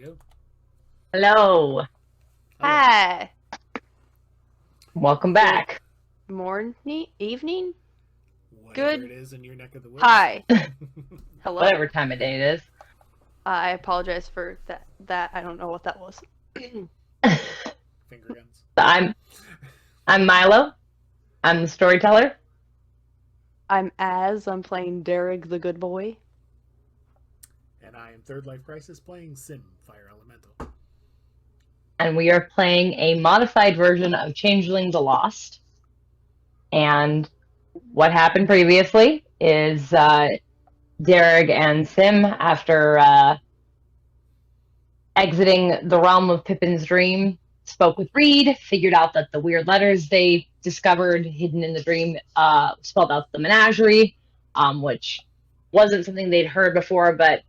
go. Hello. Hello. Hi. Welcome Good back. morning, evening. Whatever Good. it is in your neck of the woods. Hi. Hello. Whatever time of day it is. I apologize for that. I don't know what that was. Finger guns. I'm Milo. I'm the storyteller. I'm playing Dearg the good boy. And I am Third Life Crisis playing Sim, Fire Elemental. And we are playing a modified version of Changeling the Lost. And what happened previously is Dearg and Sim, after exiting the realm of Pippin's dream, spoke with Reed, figured out that the weird letters they discovered hidden in the dream spelled out the menagerie, which wasn't something they'd heard before, but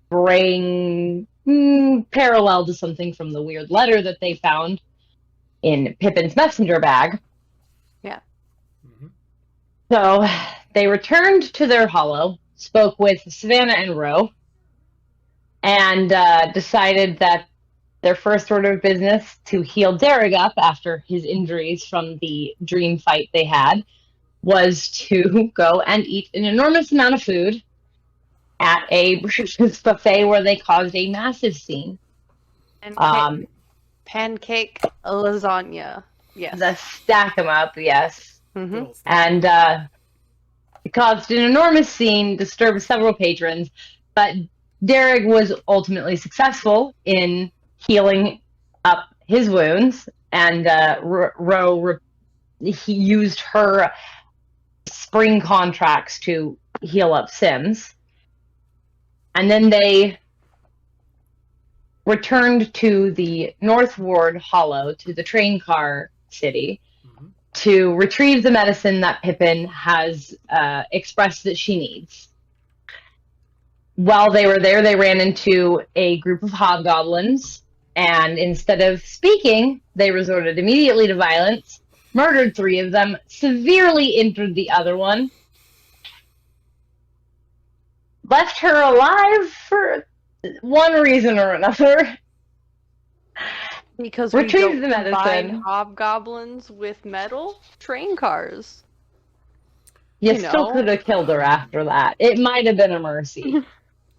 bring parallel to something from the weird letter that they found in Pippin's messenger bag. Yeah. Mm-hmm. So they returned to their hollow, spoke with Savannah and Ro, and decided that their first order of business to heal Dearg up after his injuries from the dream fight they had was to go and eat an enormous amount of food at a breakfast buffet where they caused a massive scene. Pancake lasagna. Yes. The stack them up, yes. Mm-hmm. And it caused an enormous scene, disturbed several patrons, but Dearg was ultimately successful in healing up his wounds, and he used her spring contracts to heal up Sims. And then they returned to the North Ward Hollow, to the train car city, to retrieve the medicine that Pippin has expressed that she needs. While they were there, they ran into a group of hobgoblins, and instead of speaking, they resorted immediately to violence, murdered 3 of them, severely injured the other one, left her alive for one reason or another. Because retrieved we the don't combine medicine. hobgoblins with metal train cars. You still could have killed her after that. It might have been a mercy.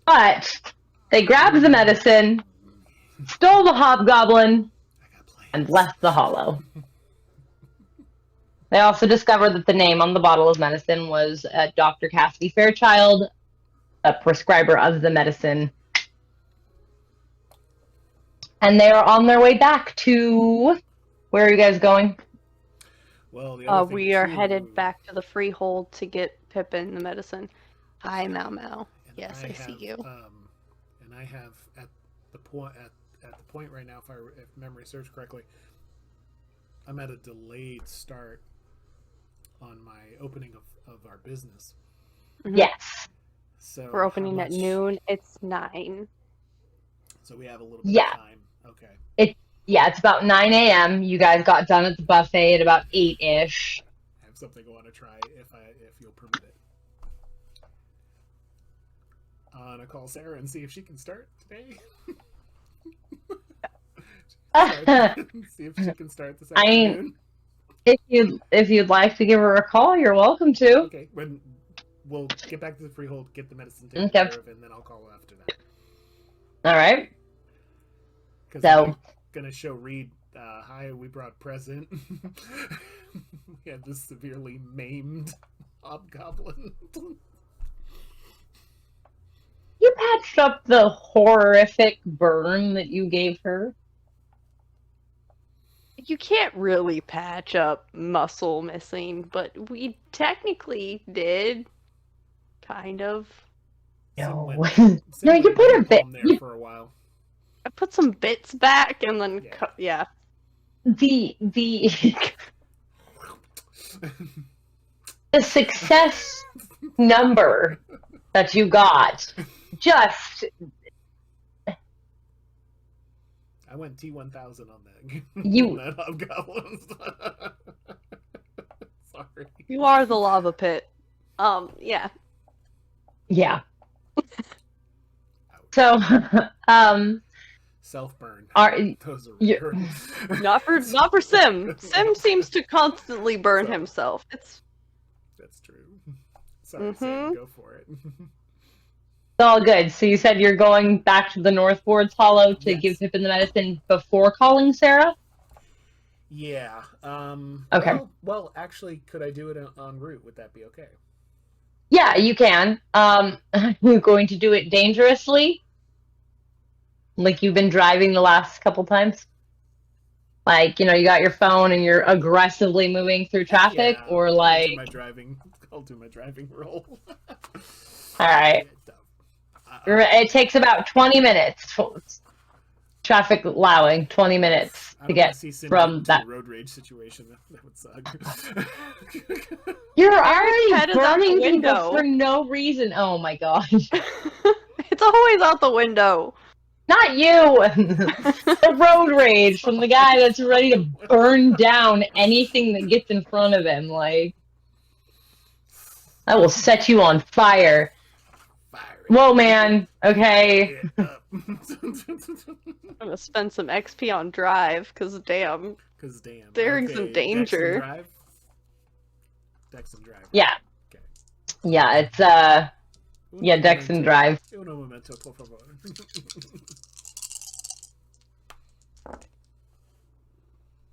But they grabbed the medicine, stole the hobgoblin, and left the hollow. They also discovered that the name on the bottle of medicine was Dr. Cassidy Fairchild, a prescriber of the medicine. And they are on their way back to... Where are you guys going? Well, the other thing we are headed back to the freehold to get Pippin the medicine. Hi, Mau Mau. Yes, I see you. And I have at the point right now, if memory serves correctly, I'm at a delayed start on my opening of our business. Mm-hmm. Yes. So we're opening at noon. It's 9. So we have a little bit of time. Okay. It's about 9 a.m. You guys got done at the buffet at about 8-ish. I have something I want to try if you'll permit it. I'm gonna call Sarah and see if she can start today. See if she can start this afternoon. If you'd like to give her a call, you're welcome to. Okay. When we'll get back to the freehold, get the medicine taken care of, and then I'll call after that. All right. Because I'm gonna show Reed. Hi, we brought present. We have this severely maimed hobgoblin. You patched up the horrific burn that you gave her. You can't really patch up muscle missing, but we technically did. Kind of. No. No, you put a bit there for a while. I put some bits back and then The success number that you got just... I went T1000 on that. You... that hobgoblin. Sorry. You are the lava pit. Yeah. Yeah. So, Self-burn. Are Those are you- rare. Not for Sim. Sim seems to constantly burn himself. It's That's true. Sorry, Sam, go for it. all good. So you said you're going back to the North Ward's Hollow to Yes. give Pippin the medicine before calling Sarah? Yeah. Okay. Well, actually, could I do it en route? Would that be okay? Yeah, you can. You're going to do it dangerously? Like you've been driving the last couple times? Like, you got your phone and you're aggressively moving through traffic, Yeah, or like... I'll do my driving role. All right. It takes about 20 minutes. Traffic allowing 20 minutes to get from that road rage situation. That would suck. You're head already is out the burning people window. for no reason. Oh my gosh. it's always out the window. Not you! The road rage from the guy that's ready to burn down anything that gets in front of him. Like, I will set you on fire. Whoa, man. Okay. Yeah. I'm gonna spend some XP on drive, cause damn. Dearg's in danger. Dex and drive. Yeah. Okay. Yeah, it's, yeah, Dex and drive. Uno momento, por favor.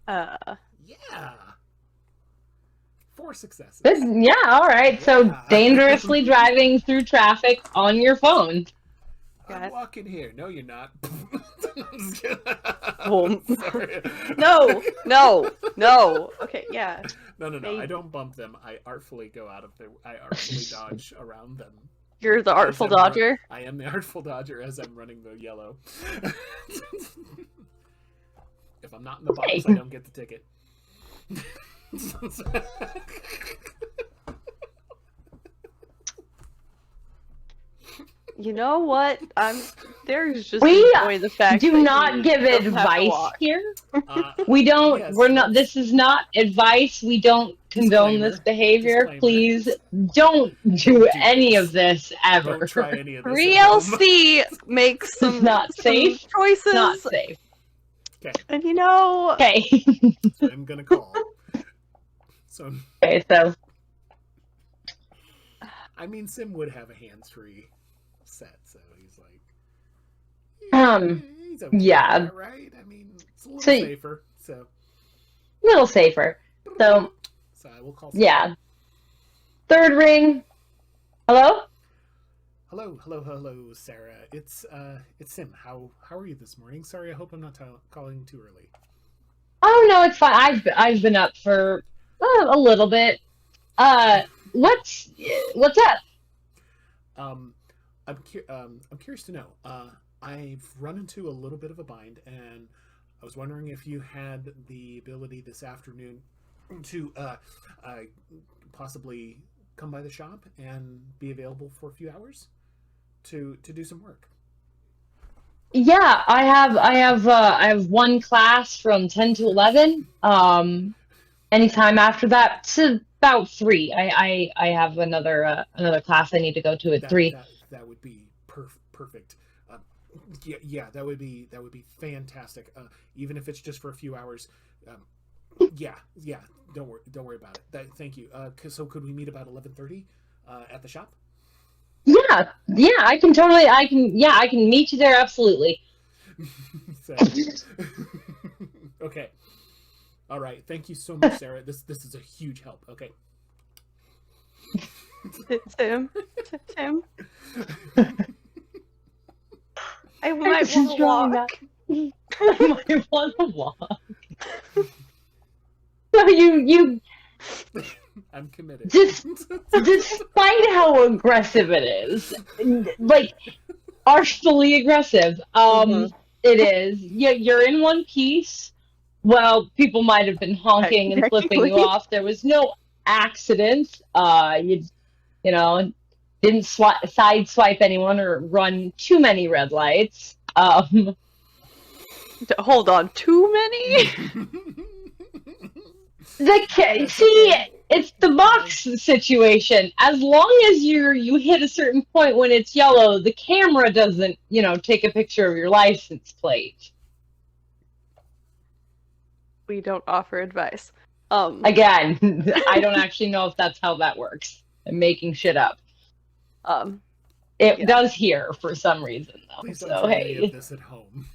Yeah. 4 successes. Yeah, alright. So, Yeah. dangerously driving through traffic on your phone. I'm walking here. No, you're not. Oh. Sorry. No. Okay, yeah. No. I don't bump them. I artfully dodge around them. You're the artful dodger? I am the artful dodger as I'm running the yellow. If I'm not in the box, I don't get the ticket. You know what? There's just We enjoy the fact do that not he give doesn't have to advice walk. here. We don't, yes, we're not, this is not advice. We don't condone this behavior. Disclaimer. Please don't do any of this ever. Don't try any of this. Real at home. C makes some, Not safe. choices. Not safe. Okay, And Okay. so I'm gonna call. So Okay, so I mean, Sim would have a hands-free set, so he's like, he's okay yeah. with that, right? I mean, it's a little So- safer. So a little safer. So I will call. Sim. yeah. Third ring. Hello? Hello, Sarah. It's Sim. How are you this morning? Sorry, I hope I'm not calling too early. Oh no, it's fine. I've been up for a little bit. What's up? I'm curious to know. I've run into a little bit of a bind, and I was wondering if you had the ability this afternoon to possibly come by the shop and be available for a few hours to do some work. Yeah, I have one class from 10 to 11. Anytime after that, to about 3. I have another class I need to go to at 3. That would be perfect. Yeah, that would be fantastic. Even if it's just for a few hours. Yeah. Don't worry about it. Thank you. So could we meet about 11:30 at the shop? Yeah, I can meet you there, absolutely. So, okay. All right. Thank you so much, Sarah. This is a huge help. Okay. Tim. I might want to walk. I might want to walk. So you I'm committed. despite how aggressive it is, like artfully aggressive, it is. You're in one piece. Well, people might have been honking and flipping you off. There was no accidents. You didn't sideswipe anyone or run too many red lights. Hold on, too many? See, It's the box situation. As long as you hit a certain point when it's yellow, the camera doesn't, take a picture of your license plate. We don't offer advice. Again, I don't actually know if that's how that works. I'm making shit up. It does here for some reason, though. Please don't So try any hey, of this at home.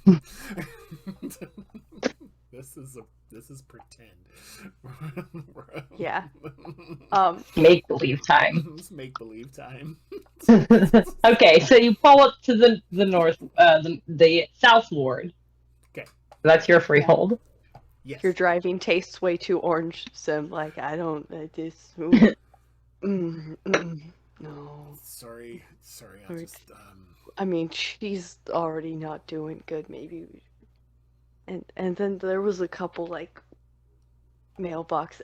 This is pretend. Yeah. Make believe time. It's make believe time. Okay, so you pull up to the north, the south ward. Okay. That's your freehold. Yes. Your driving tastes way too orange, Sim. Like, I don't. This. No. Sorry. I'll just. I mean, she's already not doing good. Maybe. And then there was a couple like mailbox.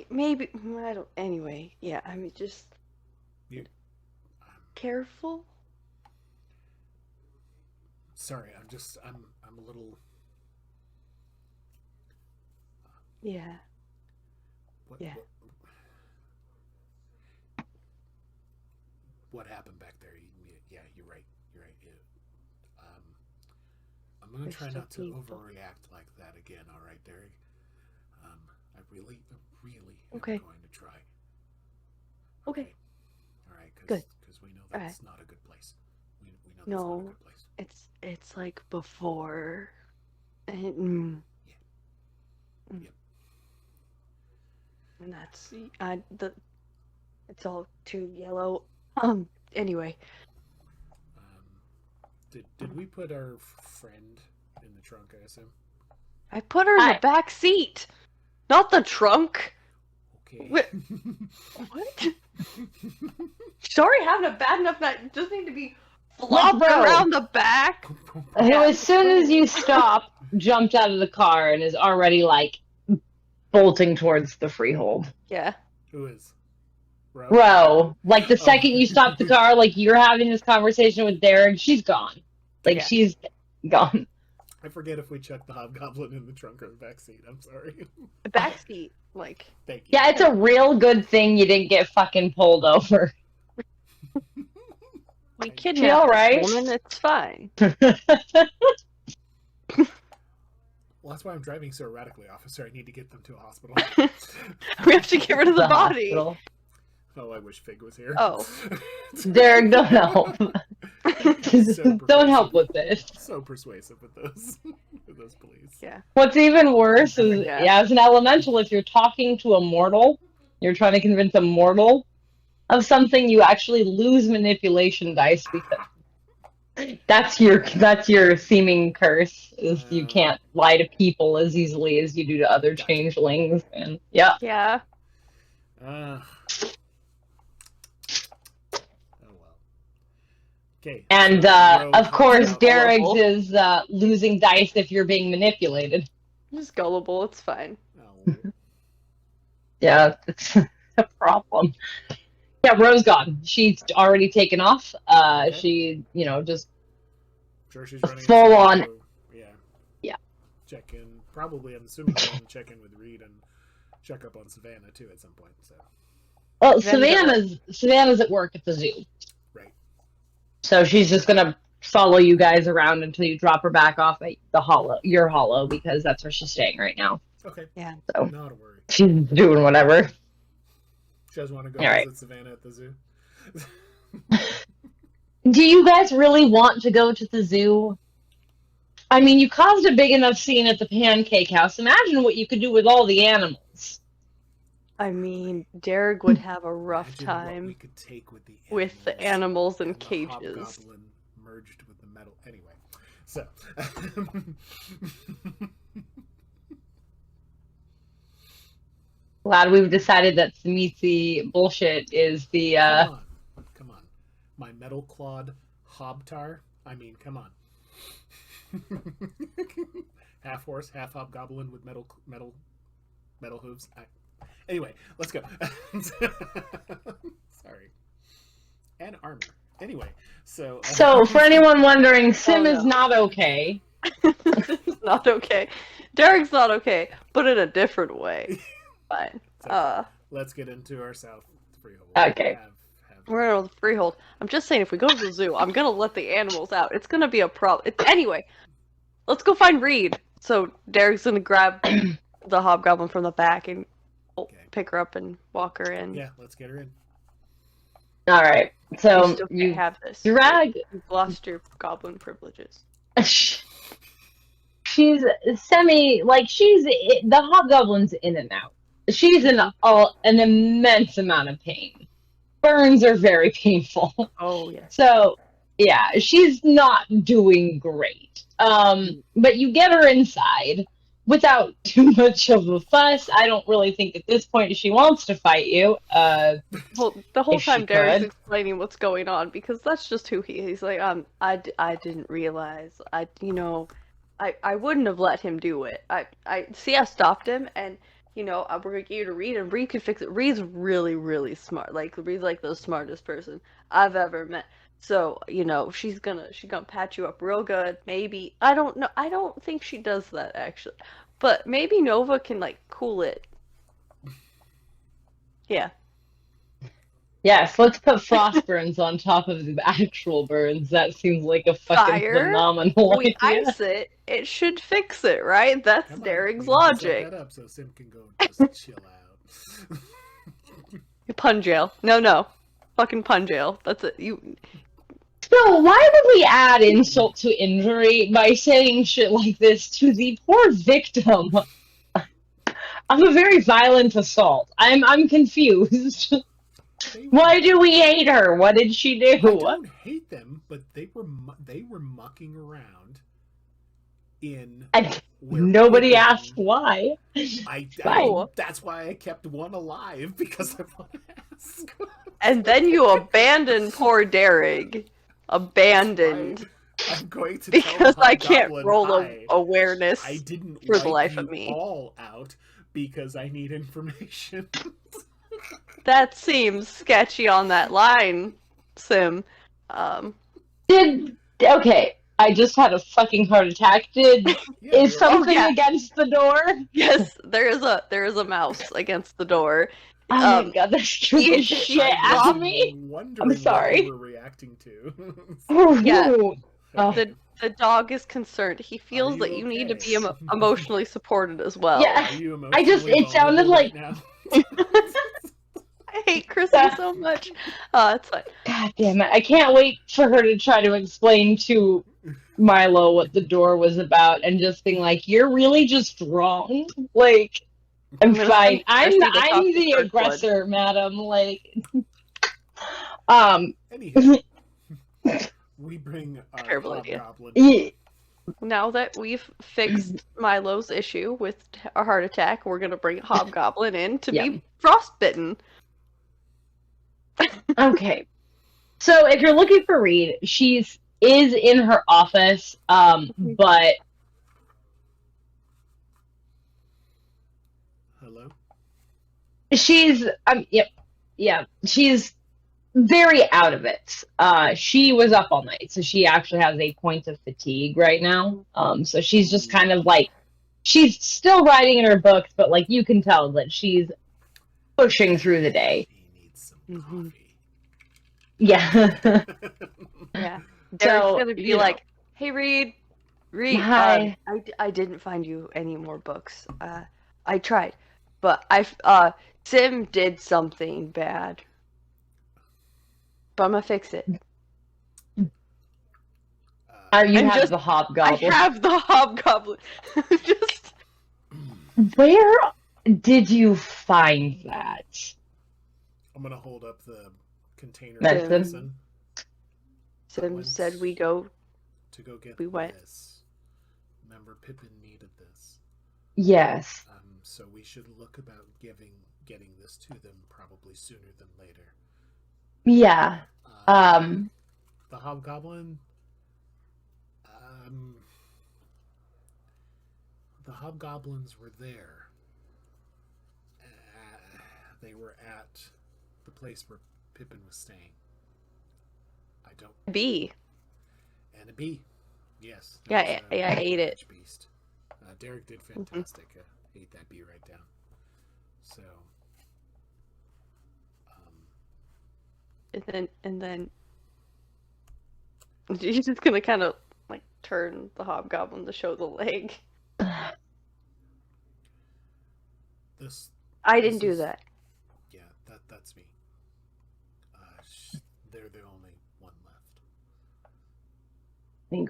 Maybe I don't. Anyway, yeah. I mean, just careful. Sorry, I'm a little. Yeah. What happened back there? Yeah, you're right. I'm gonna try not to overreact like that again. All right, Dearg. I really am Okay. going to try. Okay. All right. Good. Because we know that's not a good place. We know that's No. not a good place. It's like before. And, Yep. And that's it's all too yellow. Anyway. Did we put our friend in the trunk, I assume? I put her in the back seat, not the trunk. Okay. What? She's already having a bad enough night. It doesn't need to be flopping around the back. Who, as soon as you stop, jumped out of the car and is already like bolting towards the freehold. Yeah. Who is? Ro. Like the second you stop the car, like you're having this conversation with Dearg, she's gone. Like she's gone. I forget if we checked the hobgoblin in the trunk or the back seat. I'm sorry. The back seat, like. Thank you. Yeah, it's a real good thing you didn't get fucking pulled over. We kidnapped this woman. It's fine. Well, that's why I'm driving so erratically, officer. I need to get them to a hospital. We have to get rid of the body. Oh, I wish Fig was here. Oh. Dearg, don't help. Don't help with this. So persuasive with those police. Yeah. What's even worse is, as an elemental, if you're talking to a mortal, you're trying to convince a mortal of something, you actually lose manipulation dice because that's your seeming curse, is you can't lie to people as easily as you do to other changelings. And yeah. Oh well. Okay. And of course, Dearg's is losing dice if you're being manipulated. Just gullible. It's fine. Oh. Yeah, it's a problem. Yeah, Ro's gone. She's already taken off. Okay. She, just sure she's running full on. Yeah. Check in. Probably, I'm assuming we're going to check in with Reed and check up on Savannah too at some point. So. Well, Savannah's at work at the zoo. Right. So she's just gonna follow you guys around until you drop her back off at your hollow, because that's where she's staying right now. Okay. Yeah. So not a worry. She's doing whatever. She does want to go visit Savannah at the zoo. Do you guys really want to go to the zoo? I mean, you caused a big enough scene at the Pancake House. Imagine what you could do with all the animals. I mean, Dearg would have a rough time with the animals in cages. The hobgoblin merged with the metal. Anyway, so. Glad we've decided that Smithy bullshit is the. Come on. My metal clawed hobtar. I mean, come on. Half horse, half hobgoblin with metal hooves. Anyway, let's go. Sorry. And armor. Anyway, so. So for anyone wondering, Sim is not okay. It's not okay. Derek's not okay, but in a different way. Fine. let's get into our South Freehold. Okay. We're on the freehold. I'm just saying, if we go to the zoo, I'm gonna let the animals out. It's gonna be a problem. Anyway, let's go find Reed. So Dearg's gonna grab the hobgoblin from the back and pick her up and walk her in. Yeah, let's get her in. All right. So still you have this. drag. You've lost your goblin privileges. She's the hobgoblin's in and out. She's in an immense amount of pain. Burns are very painful. Oh yeah. So yeah, she's not doing great. But you get her inside without too much of a fuss. I don't really think at this point she wants to fight you. Well, the whole time Derek's could. explaining what's going on, because that's just who he is. He's like, I didn't realize. I wouldn't have let him do it. I stopped him, and we're gonna get you to Reed, and Reed could fix it. Reed's really, really smart. Like, Reed's like the smartest person I've ever met. So, she's gonna patch you up real good. Maybe, I don't know. I don't think she does that, actually. But maybe Nova can, cool it. Yeah. Yes, let's put frost burns on top of the actual burns. That seems like a fucking phenomenal we idea. ice it, it should fix it, right? That's Derek's logic. logic. That up so Sim can go just chill out. Pun jail. No. Fucking pun jail. That's it. So why would we add insult to injury by saying shit like this to the poor victim of a very violent assault? I'm confused. Why do we hate her? What did she do? I don't hate them, but they were mucking around in. Nobody asked why. That's why I kept one alive, because I want to ask. And then you abandoned poor Dearg. Abandoned. I'm going to because tell I can't Goblin roll awareness. I didn't for the life of me. All out because I need information. That seems sketchy on that line, Sim. Okay, I just had a fucking heart attack. Is something against the door? Yes, there is a mouse against the door. Oh my god, that's true. Shit out of me. I'm sorry. What you were reacting to. Yeah. The dog is concerned. He feels that you need to be emotionally supported as well. Yeah. It sounded like. I hate Chrissy so much. It's fine. God damn it. I can't wait for her to try to explain to Milo what the door was about and just being like, you're really just wrong. Like, I'm fine. I'm the aggressor, madam. Like, Anywho, we bring our hobgoblin. Yeah. Now that we've fixed Milo's issue with a heart attack, we're gonna bring Hobgoblin in to be frostbitten. Okay. So if you're looking for Reed, is in her office, but Hello? She's she's very out of it. She was up all night, so she actually has a point of fatigue right now. So she's just kind of like, she's still writing in her books, but like you can tell that she's pushing through the day. He needs some coffee. Yeah. Yeah. Derek's gonna be like, hey Reed, hi. I didn't find you any more books. I tried, but Sim did something bad. But I'm gonna fix it. You have the hobgoblin. I have the hobgoblin. Just. Where did you find that? I'm gonna hold up the container Medicine. of medicine. Sim said we go. To go get we went. this. Remember, Pippen needed this. Yes. So we should look about getting this to them probably sooner than later. Yeah. The hobgoblin. The hobgoblins were there. They were at the place where Pippen was staying. Bee. And a bee. Yes. Yeah, I ate it. Beast. Dearg did fantastic. Ate that bee right down. So and then she's just gonna kind of like turn the hobgoblin to show the leg. I didn't do that. Yeah, that's me. They're the only one left. I think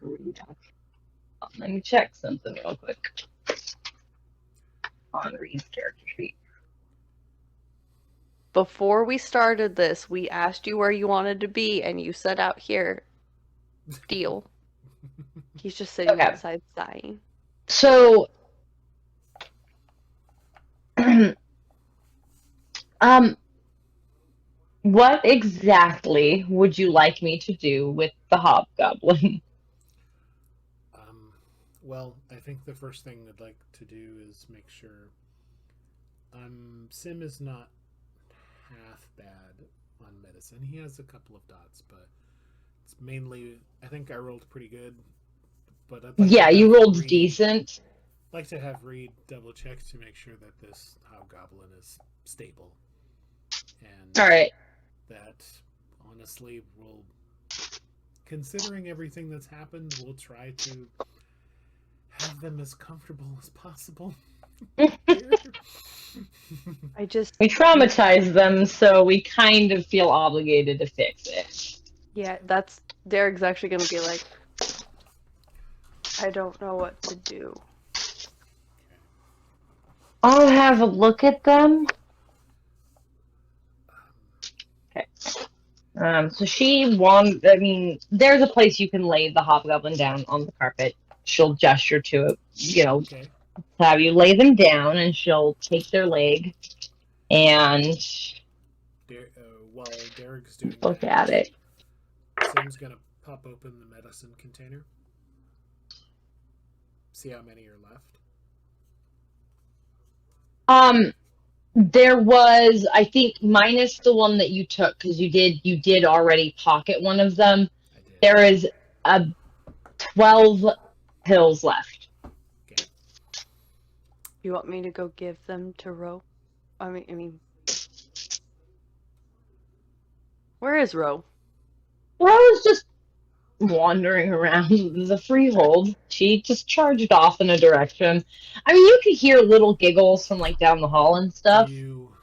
let me check something real quick on Reed's character sheet. Before we started this, we asked you where you wanted to be, and you said out here. Deal. He's just sitting outside sighing. So, what exactly would you like me to do with the hobgoblin? Well, I think the first thing I'd like to do is make sure Sim is not half bad on medicine. He has a couple of dots, but it's mainly, I think I rolled pretty good. But I'd like you rolled decent. I'd like to have Reed double check to make sure that this hobgoblin is stable. And all right. That honestly will, considering everything that's happened, we'll try to have them as comfortable as possible. We traumatize them, so we kind of feel obligated to fix it. Yeah, that's Dearg's actually gonna be like, I don't know what to do. I'll have a look at them. Okay. So there's a place you can lay the hobgoblin down on the carpet. She'll gesture to it, have you lay them down, and she'll take their leg and while Dearg's doing look at it. Sim's gonna pop open the medicine container. See how many are left. There was, I think, minus the one that you took, because you did already pocket one of them. There is 12 pills left. Okay. You want me to go give them to Ro? I mean, where is Ro? Ro's just wandering around the freehold. She just charged off in a direction. I mean, you could hear little giggles from like down the hall and stuff. Do you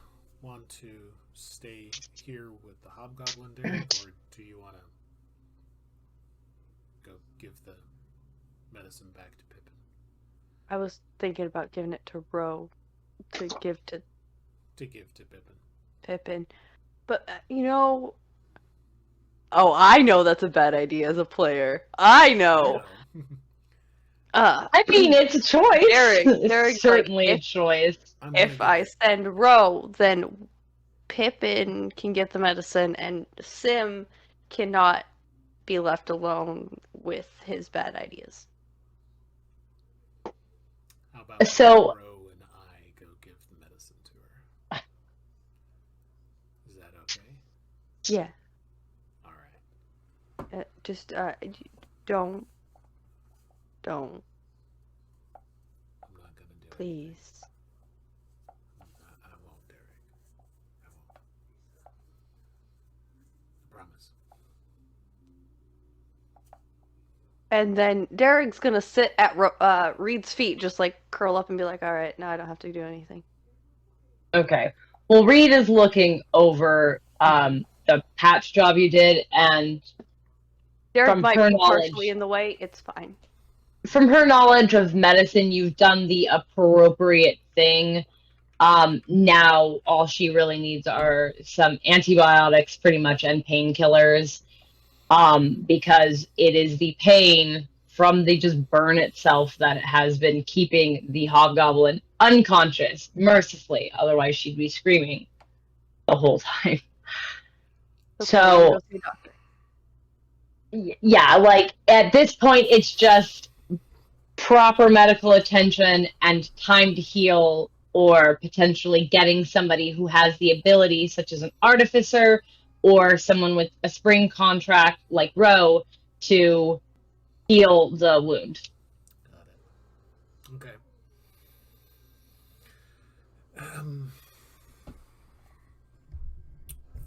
want to stay here with the hobgoblin, Dearg, or do you want to go give the medicine back to Pippen? I was thinking about giving it to Ro to give to Pippen. But oh, I know that's a bad idea as a player. I know. I mean, it's a choice. Dearg's certainly a choice. If I send Ro, then Pippen can get the medicine, and Sim cannot be left alone with his bad ideas. How about Ro and I go give the medicine to her? Is that okay? Yeah. Just don't. I'm not gonna do it. Please. I won't, Dearg. I won't. I promise. And then Dearg's gonna sit at Reed's feet, just like curl up and be like, "All right, now I don't have to do anything." Okay. Well, Reed is looking over the patch job you did, and Dearg might be partially in the way. It's fine. From her knowledge of medicine, you've done the appropriate thing. Now all she really needs are some antibiotics, pretty much, and painkillers, because it is the pain from the just burn itself that has been keeping the hobgoblin unconscious, mercifully. Otherwise, she'd be screaming the whole time. Okay, so, yeah, like, at this point, it's just proper medical attention and time to heal, or potentially getting somebody who has the ability, such as an artificer or someone with a spring contract like Ro, to heal the wound. Got it. Okay.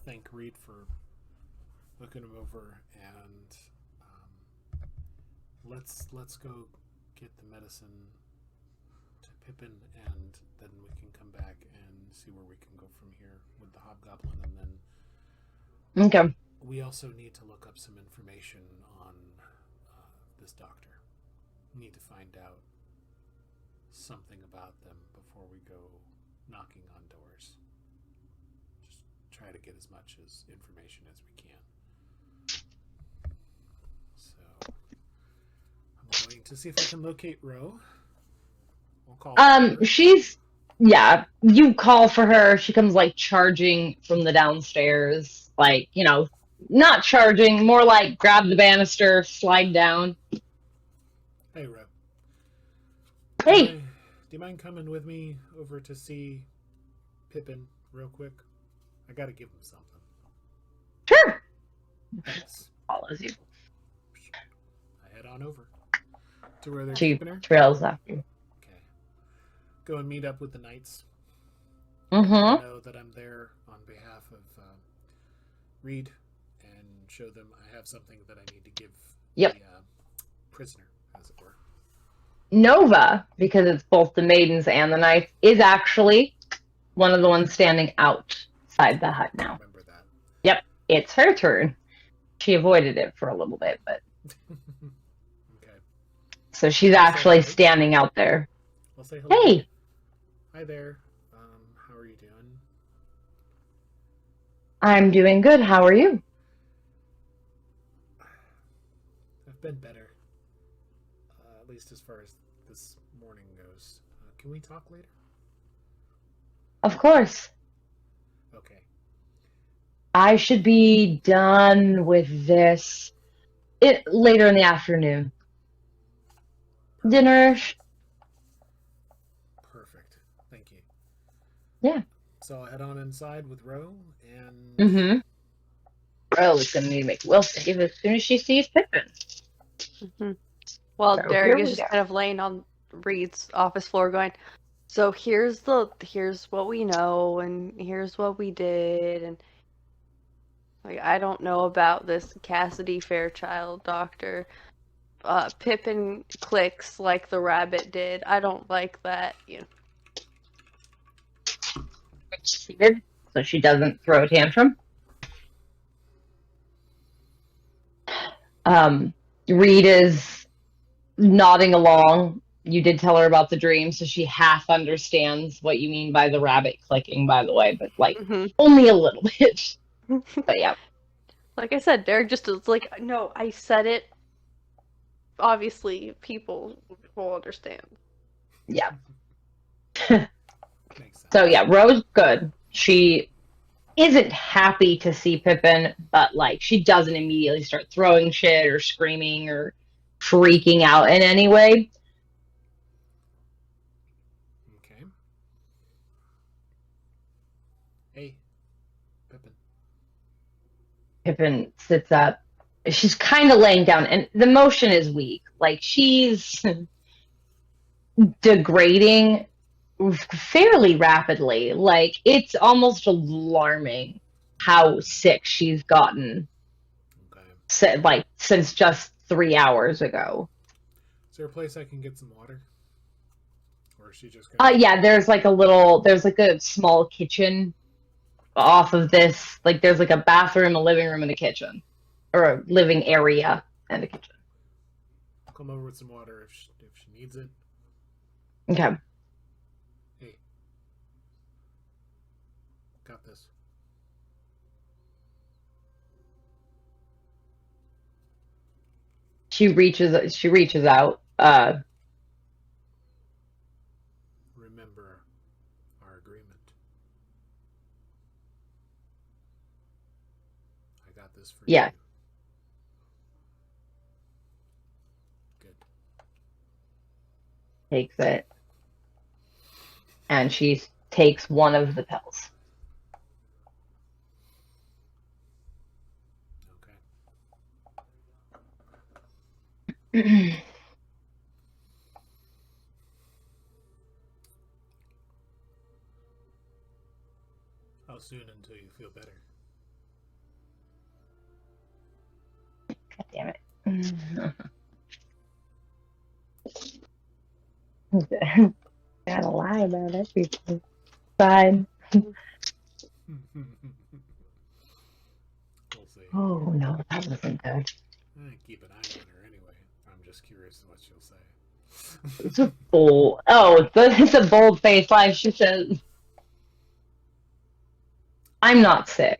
Thank Reed for looking him over, and let's go get the medicine to Pippen, and then we can come back and see where we can go from here with the hobgoblin, and then Okay. we also need to look up some information on this doctor. We need to find out something about them before we go knocking on doors. Just try to get as much as information as we can. So I'm going to see if I can locate Ro. We'll call her. She's, yeah, you call for her. She comes like charging from the downstairs, like, not charging, more like grab the banister, slide down. Hey, Ro. Hey. Do you mind coming with me over to see Pippen real quick? I gotta give him something. Sure. Thanks. Follows you. I head on over to where they're She keeping her. trails after you. Okay. Go and meet up with the knights. Mm-hmm. Know that I'm there on behalf of Reed, and show them I have something that I need to give Yep. the prisoner, as it were. Nova, because it's both the maidens and the knights, is actually one of the ones standing outside the hut now. Remember that. Yep, it's her turn. She avoided it for a little bit, but Okay. so she's actually standing out there. I'll say hello. Hey. Hi there. How are you doing? I'm doing good. How are you? I've been better. At least as far as this morning goes. Can we talk later? Of course. Okay. I should be done with this later in the afternoon. Dinner. Perfect. Thank you. Yeah. So I'll head on inside with Ro, and Mm-hmm. Ro is going to need to make a will save as soon as she sees Pippin. Mm-hmm. Well, So Dearg is just kind of laying on Reed's office floor going, so here's what we know, and here's what we did, and like, I don't know about this Cassidy Fairchild doctor. Pippin clicks like the rabbit did. I don't like that. Seated, so she doesn't throw a tantrum. Reed is nodding along. You did tell her about the dream, so she half understands what you mean by the rabbit clicking, by the way, but like only a little bit. But yeah. Like I said, Dearg just is like, no, I said it. Obviously, people will understand. Yeah. makes sense. So yeah, Ro's good. She isn't happy to see Pippin, but like she doesn't immediately start throwing shit or screaming or freaking out in any way. Okay. Hey, Pippin. Pippin sits up. She's kind of laying down, and the motion is weak. Like she's degrading fairly rapidly. Like it's almost alarming how sick she's gotten. Okay. Since just 3 hours ago. Is there a place I can get some water? Or is she just yeah, there's like a small kitchen off of this. Like there's like a bathroom, a living room, and a kitchen. Or a living area and a kitchen. I'll come over with some water if she needs it. Okay. Hey. Got this. She reaches out. Remember our agreement. I got this for you. Good. Takes it. And she takes one of the pills. Okay. How soon until you feel better? Gotta lie about everything. Fine. We'll see. Oh no, that wasn't good. Keep an eye on her anyway. I'm just curious what she'll say. It's a bold. Oh, it's a bold-faced lie. She says, "I'm not sick."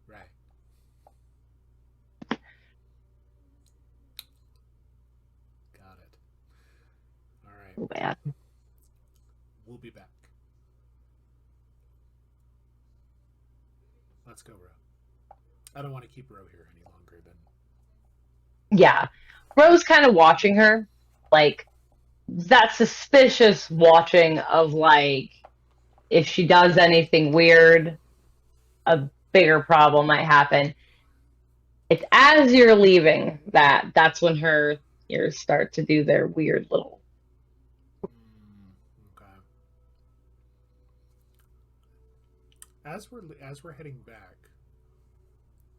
Right. Got it. All right. Oh, bad. We'll be back. Let's go, Ro. I don't want to keep Ro here any longer than. Yeah, Rose kind of watching her, like that suspicious watching of like if she does anything weird, a bigger problem might happen. It's as you're leaving that's when her ears start to do their weird little. Okay. As we're heading back,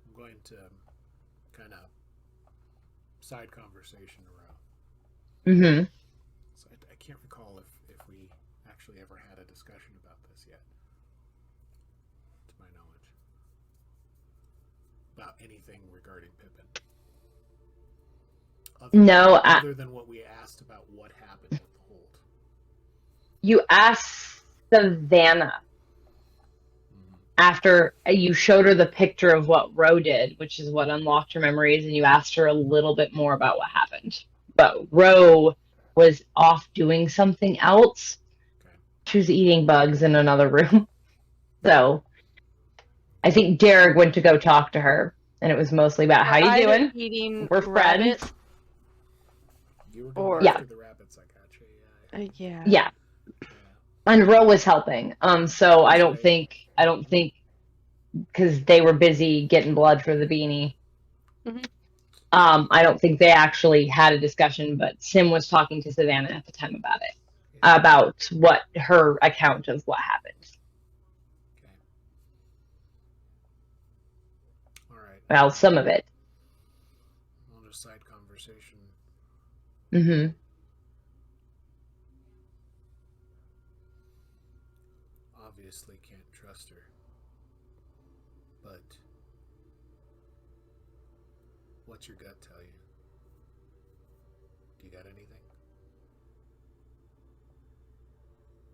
I'm going to kind of side conversation around. Mm-hmm. So I can't recall if we actually ever had a discussion about this yet, to my knowledge, about anything regarding Pippin. Other than what we asked about what happened at the hold. You asked Savannah after you showed her the picture of what Ro did, which is what unlocked her memories, and you asked her a little bit more about what happened. But Ro was off doing something else. Okay. She was eating bugs in another room. So I think Dearg went to go talk to her, and it was mostly about how you doing? Eating We're friends. rabbits. You were going after the rabbits, I gotcha. Yeah. Yeah. And Ro was helping. So I don't think because they were busy getting blood for the beanie. Mm-hmm. I don't think they actually had a discussion, but Sim was talking to Savannah at the time about it, about what her account of what happened. Okay. All right. Well, some of it. On a side conversation. Mm-hmm. Obviously can't trust her. But what's your gut tell you? Do you got anything?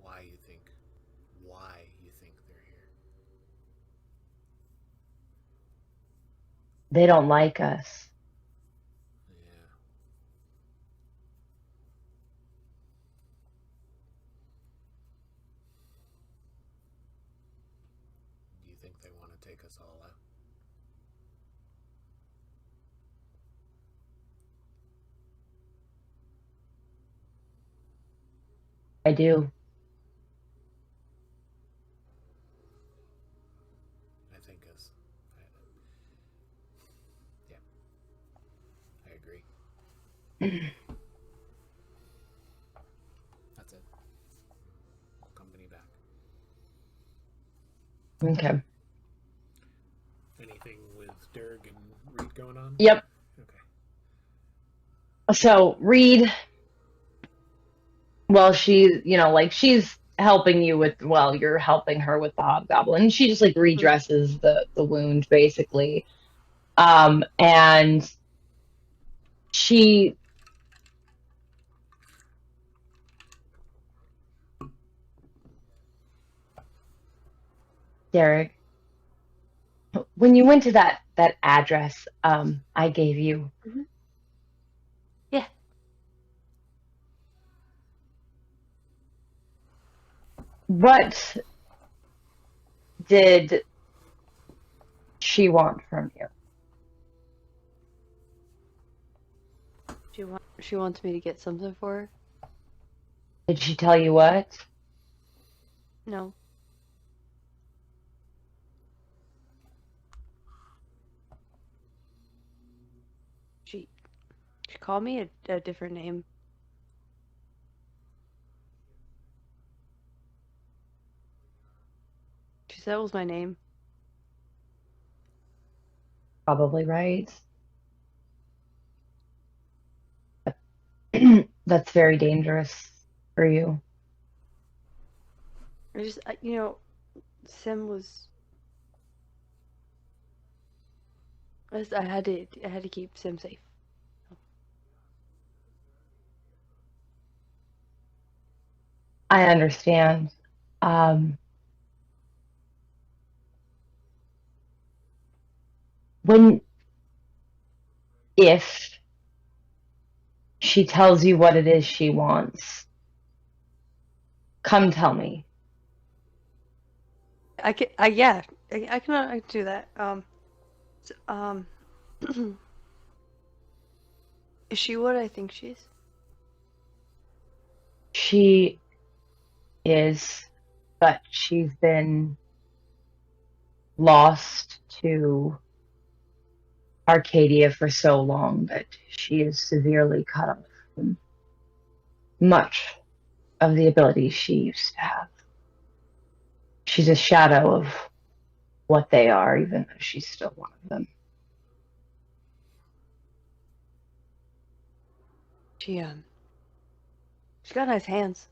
Why you think they're here? They don't like us. Yeah. Do you think they want to take us all out? I do. I think I agree. That's it. Company back. Okay. Anything with Dearg and Reed going on? Yep. Okay. So Reed, well, she's helping you with, well, you're helping her with the hobgoblin. She just like redresses the wound basically. And she Dearg, when you went to that address I gave you. Mm-hmm. Yeah. What did she want from you? She wants me to get something for her. Did she tell you what? No. She called me a different name. She said it was my name. probably right. That's very dangerous for you. Sim was. I had to keep Sim safe. I understand. When, if she tells you what it is she wants, come tell me. I can. I can do that. Is she what I think she is? She is, but she's been lost to Arcadia for so long that she is severely cut off from much of the abilities she used to have. She's a shadow of what they are, even though she's still one of them. She's got nice hands.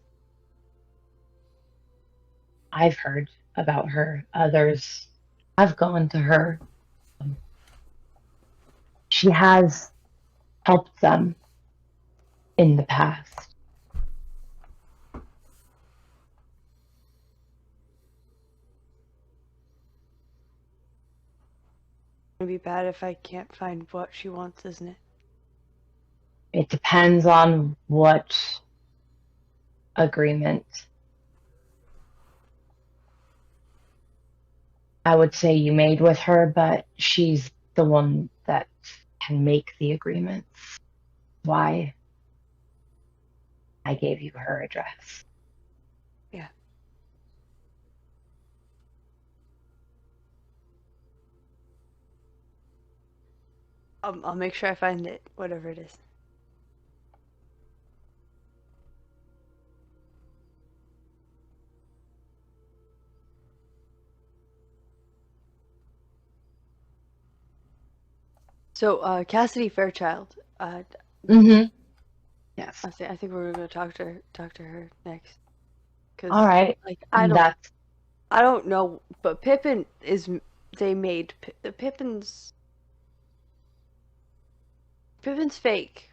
I've heard about her. Others have gone to her. She has helped them in the past. It'd be bad if I can't find what she wants, isn't it? It depends on what agreement. I would say you made with her, but she's the one that can make the agreements. Why I gave you her address. Yeah. I'll make sure I find it, whatever it is. So, Cassidy Fairchild. Mm-hmm. Yes. I think we're gonna talk to her next. All right. I don't know, but Pippen is. They made Pippin's fake.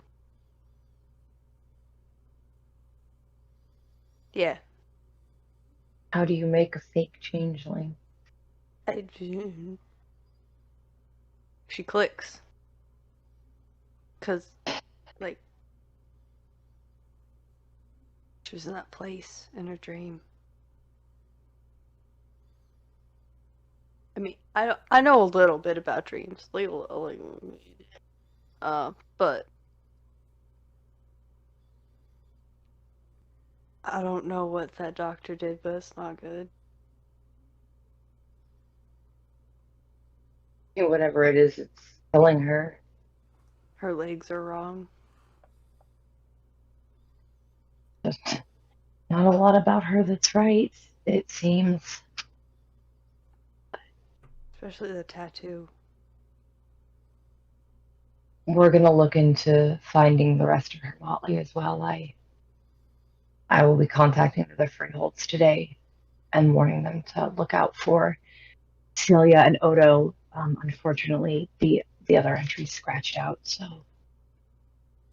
Yeah. How do you make a fake changeling? She clicks. Cause, she was in that place in her dream. I mean, I know a little bit about dreams, but I don't know what that doctor did, but it's not good. Whatever it is, it's killing her. Her legs are wrong. Just not a lot about her that's right, it seems. Especially the tattoo. We're gonna look into finding the rest of her motley as well. I will be contacting the freeholds today and warning them to look out for Celia and Odo. Unfortunately, the other entries scratched out, so.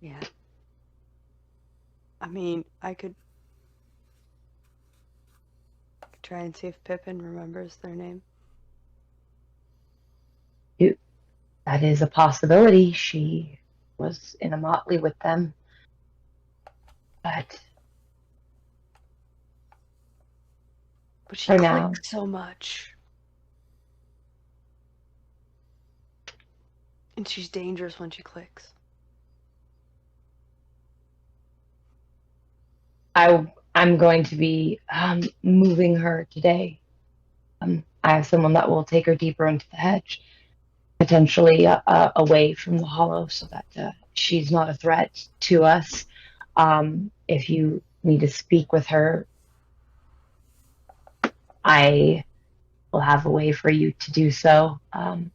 Yeah. I mean, I could try and see if Pippin remembers their name. That is a possibility. She was in a motley with them. But she for clicks now, so much. And she's dangerous when she clicks. I'm going to be moving her today. I have someone that will take her deeper into the hedge, potentially away from the hollow, so that she's not a threat to us. If you need to speak with her, I we'll have a way for you to do so.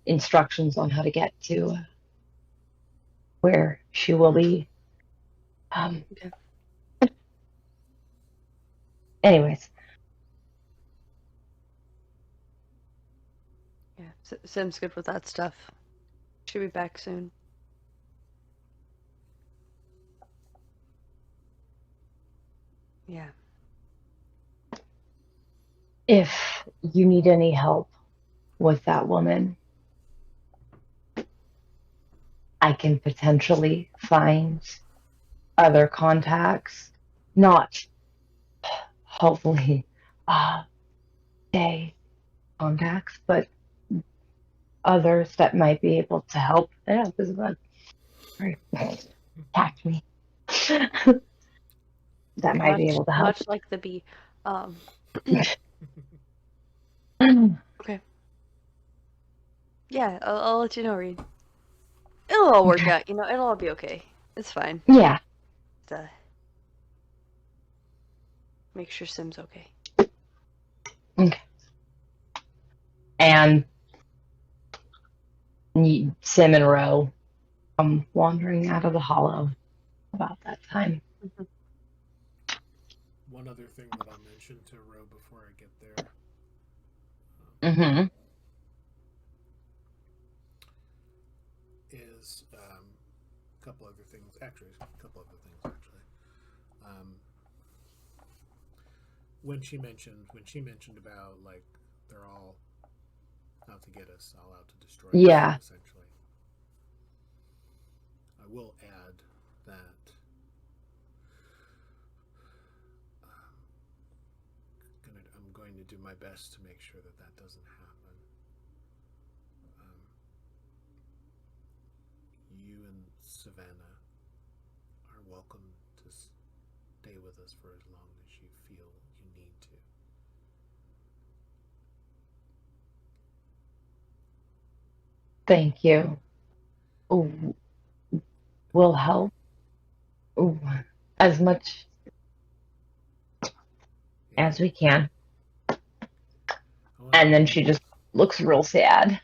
Instructions on how to get to where she will be. Okay. Anyways, Yeah, Sim's good with that stuff. Should be back soon. Yeah. if you need any help with that woman, I can potentially find other contacts, not hopefully gay contacts, but others that might be able to help. Yeah, this is bug. Sorry, attacked me. That might be able to help. Much like the bee. Okay. Yeah, I'll let you know, Reed. It'll all work out, it'll all be okay. It's fine. Yeah. Make sure Sim's okay. Okay. And Sim and Ro come wandering out of the hollow about that time. Mm-hmm. One other thing that I'll mention to Ro before I get there. Mm-hmm. Is a couple other things. Actually, when she mentioned about like they're all out to get us, all out to destroy us, essentially. I will add that I'm going to do my best to make sure that that doesn't happen. You and Savannah are welcome to stay with us for as long as you feel you need to. Thank you. Ooh, will help. Ooh, as much as we can. And then she just looks real sad.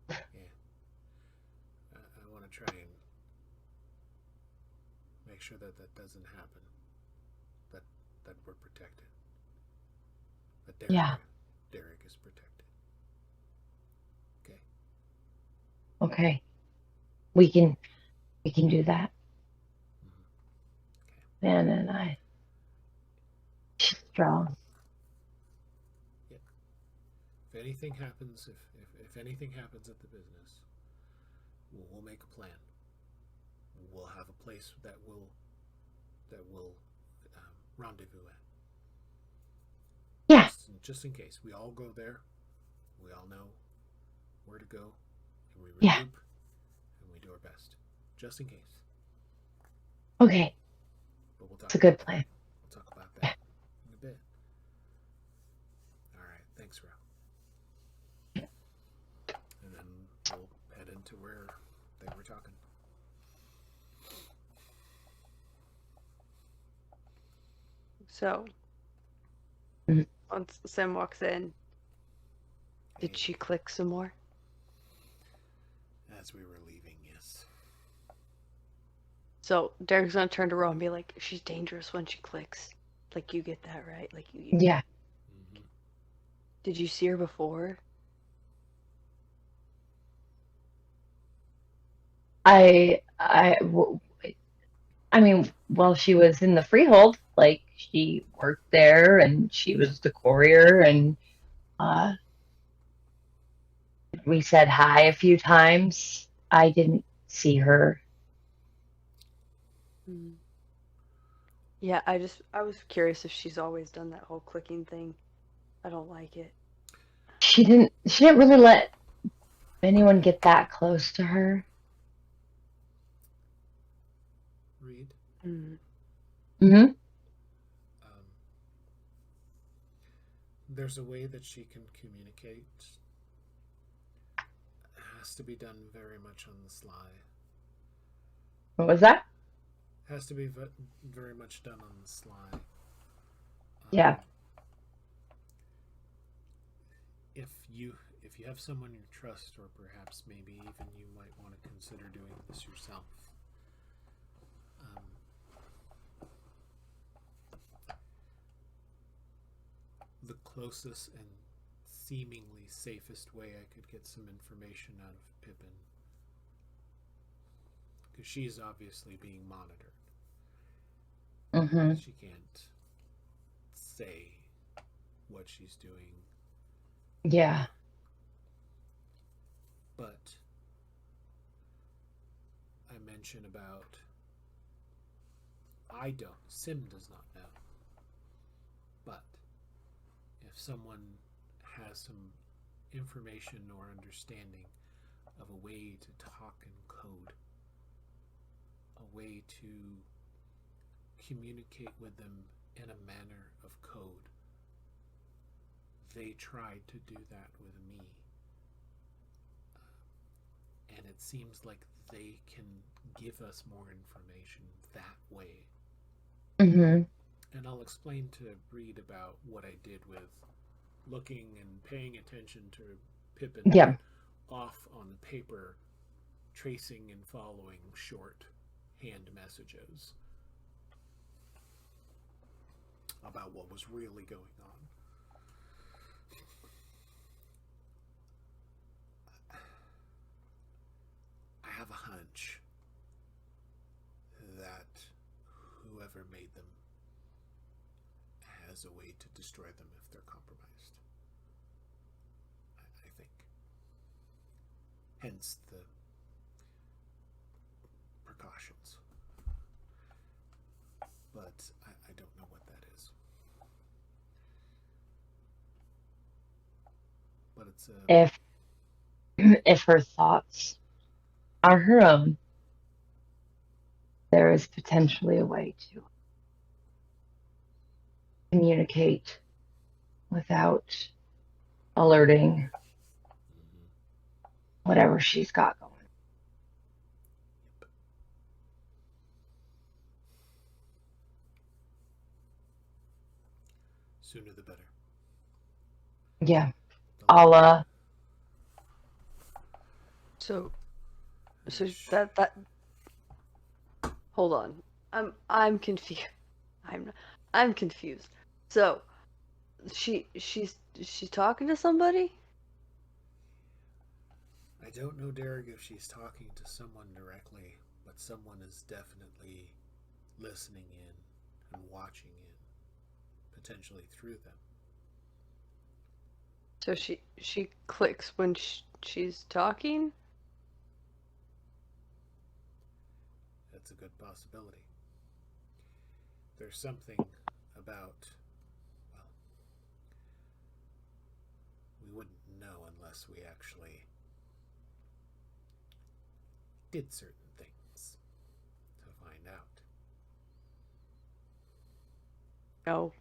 Yeah. I want to try and make sure that that doesn't happen. That we're protected. That Dearg is protected. Okay. Okay. We can do that. Mm-hmm. Okay. Man and I. She's strong. Yeah. If anything happens, if anything happens at the business, we'll make a plan. We'll have a place that we'll rendezvous at. Yeah. Just in case. We all go there. We all know where to go. And we regroup. Yeah. And we do our best. Just in case. Okay. But we'll talk it's a good plan. We'll talk about that in a bit. Alright, thanks, Ro. And then we'll head into where they were talking. So, once Sim walks in, did she click some more? As we were leaving, yes. So, Derek's gonna turn to Ro and be like, she's dangerous when she clicks. Like, you get that, right? Like, you Yeah. Mm-hmm. Did you see her before? I mean, while she was in the freehold, like, she worked there and she was the courier, and we said hi a few times. I didn't see her. Yeah, I was curious if she's always done that whole clicking thing. I don't like it. She didn't really let anyone get that close to her. Reed? Mm-hmm. There's a way that she can communicate. It has to be done very much on the sly. What was that? Has to be very much done on the sly. Yeah. if you have someone you trust, or perhaps maybe even you might want to consider doing this yourself. The closest and seemingly safest way I could get some information out of Pippen, because she's obviously being monitored. Mm-hmm. She can't say what she's doing. Yeah. But I mention about Sim does not know. But if someone has some information or understanding of a way to talk in code, a way to communicate with them in a manner of code, they tried to do that with me. And it seems like they can give us more information that way. Mm-hmm. And I'll explain to Breed about what I did with looking and paying attention to Pippen Yeah. off on the paper, tracing and following short hand messages about what was really going on. I have a hunch that whoever made them has a way to destroy them if they're compromised. I think. Hence the precautions. But I don't know what that is. But it's a... If her thoughts are her own, there is potentially a way to communicate without alerting whatever she's got going. Sooner the better. Yeah. I'll So that hold on. I'm confused. I'm confused. So she's talking to somebody? I don't know, Dearg, if she's talking to someone directly, but someone is definitely listening in and watching in, potentially through them. So she clicks when she's talking? That's a good possibility. There's something about, well, we wouldn't know unless we actually did certain things to find out. No.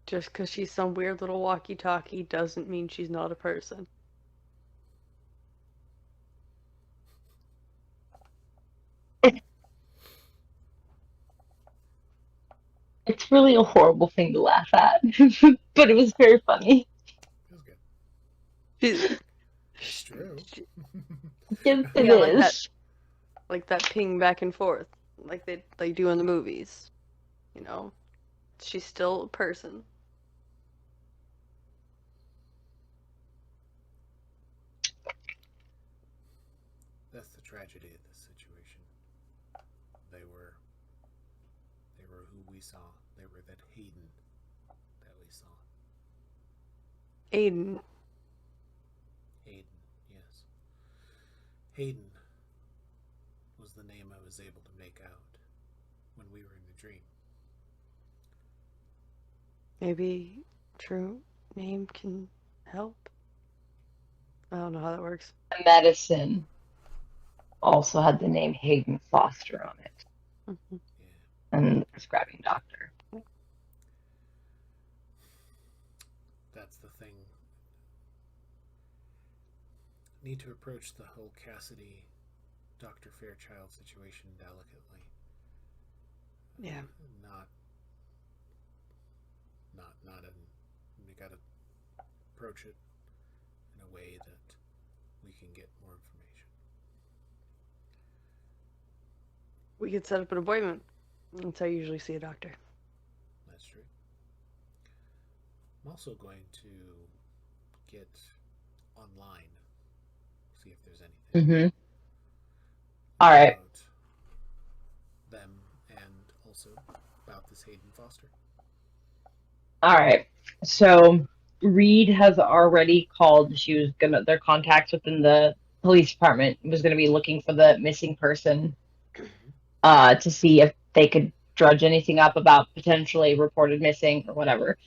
Just because she's some weird little walkie-talkie doesn't mean she's not a person. It's really a horrible thing to laugh at, but it was very funny. That was good. She's, It's true. Yes, it yeah, is. like that ping back and forth, like they do in the movies. You know, she's still a person. That's the tragedy of this situation. They were who we saw. They were that Hayden that we saw. Aiden. Hayden, yes. Hayden was the name I was able to make out when we were in the dream. Maybe true name can help. I don't know how that works. The medicine also had the name Hayden Foster on it. Mm-hmm. Yeah. And the prescribing doctor. That's the thing. Need to approach the whole Cassidy Dr. Fairchild situation delicately. Yeah. Not not in. We got to approach it in a way that we can get more information. We could set up an appointment. That's how I usually see a doctor. That's true. I'm also going to get online, see if there's anything All right. about them and also about this Hayden Foster. All right. So Reed has already called. Their contacts within the police department was gonna be looking for the missing person, to see if they could drudge anything up about potentially reported missing or whatever.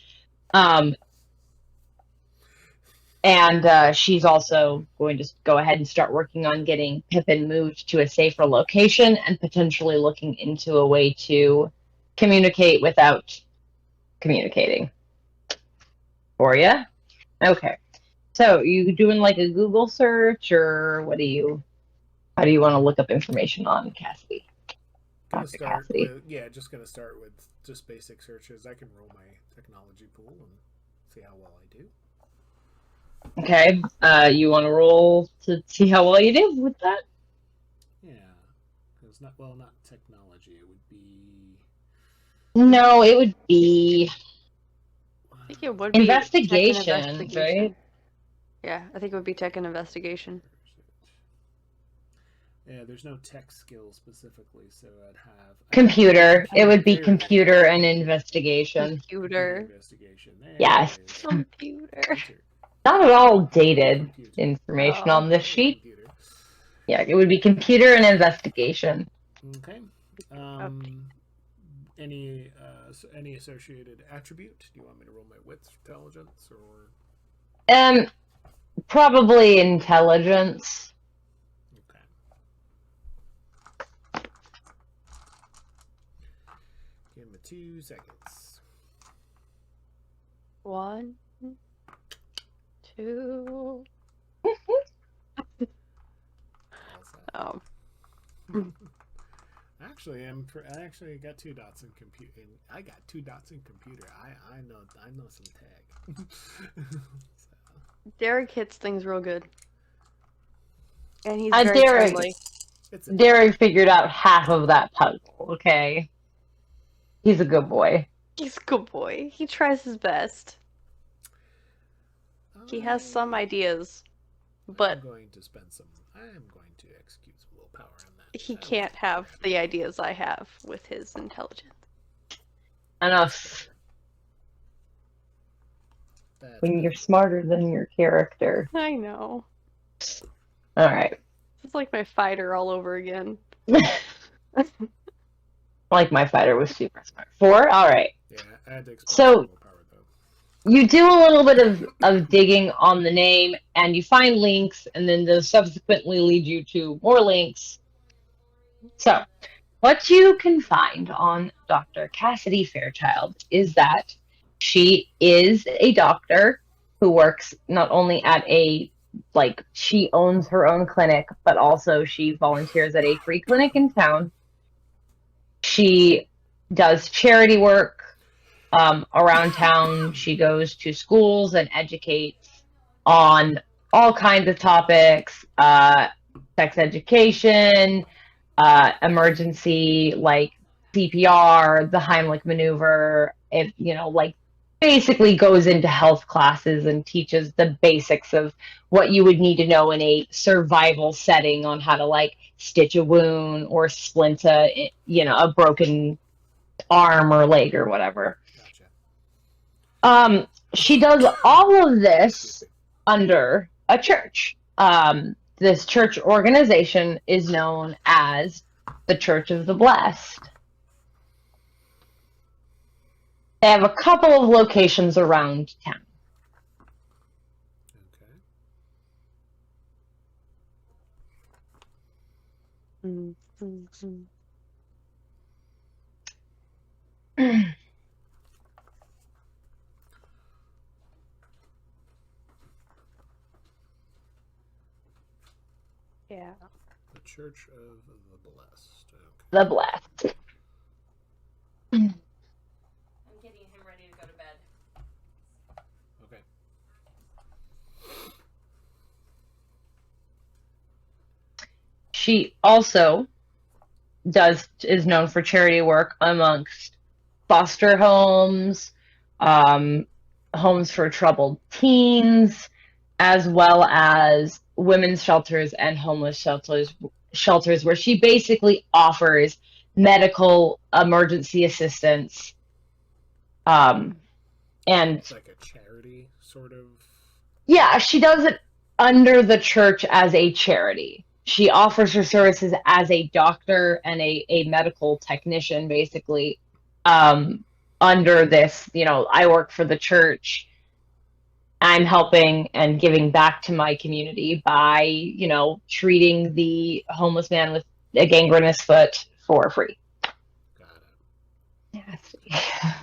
And she's also going to go ahead and start working on getting Pippen moved to a safer location and potentially looking into a way to communicate without communicating. For you? Okay. So you doing like a Google search, or how do you want to look up information on Cassidy? Just gonna start with just basic searches. I can roll my technology pool and see how well I do. Okay. You want to roll to see how well you do with that? Yeah, because not technology. It would be No, it would be I think it would investigation, be tech and investigation. right? Yeah, I think it would be tech and investigation. Yeah, there's no tech skill specifically, so I'd have Computer. It would be computer and investigation. Computer. Investigation. Yes. Computer. Not at all dated information on this sheet. Computer. Yeah, it would be computer and investigation. Okay. Any associated attribute? Do you want me to roll my wits, intelligence, or? Probably intelligence. Okay. Give me 2 seconds. 1, 2. Oh. I actually got 2 dots in computer. I got 2 dots in computer. I know some tag. So. Dearg hits things real good, and he's very friendly. Dearg figured out half of that puzzle. Okay, he's a good boy. He's a good boy. He tries his best. He has some ideas, but I am going to execute some willpower on that. He can't have the ideas I have with his intelligence. Enough. When you're smarter than your character. I know. Alright. It's like my fighter all over again. Like my fighter was super smart. 4? Alright. Yeah, I had to explain so, willpower, though. You do a little bit of digging on the name, and you find links, and then those subsequently lead you to more links. So, what you can find on Dr. Cassidy Fairchild is that she is a doctor who works not only at she owns her own clinic, but also she volunteers at a free clinic in town. She does charity work around town. She goes to schools and educates on all kinds of topics, sex education, emergency, like CPR, the Heimlich maneuver. It, basically goes into health classes and teaches the basics of what you would need to know in a survival setting on how to stitch a wound or splint a broken arm or leg or whatever. Gotcha. She does all of this under a church. This church organization is known as the Church of the Blessed. They have a couple of locations around town. Okay. Mm-hmm. Yeah. The Church of the Blessed. Okay. The Blessed. I'm getting him ready to go to bed. she also is known for charity work amongst foster homes, homes for troubled teens, as well as women's shelters and homeless shelters where she basically offers medical emergency assistance. And It's like a charity sort of. yeah, she does it under the church as a charity. She offers her services as a doctor and a medical technician, basically, under this, I work for the church. I'm helping and giving back to my community by, treating the homeless man with a gangrenous foot for free. Got it. Yes.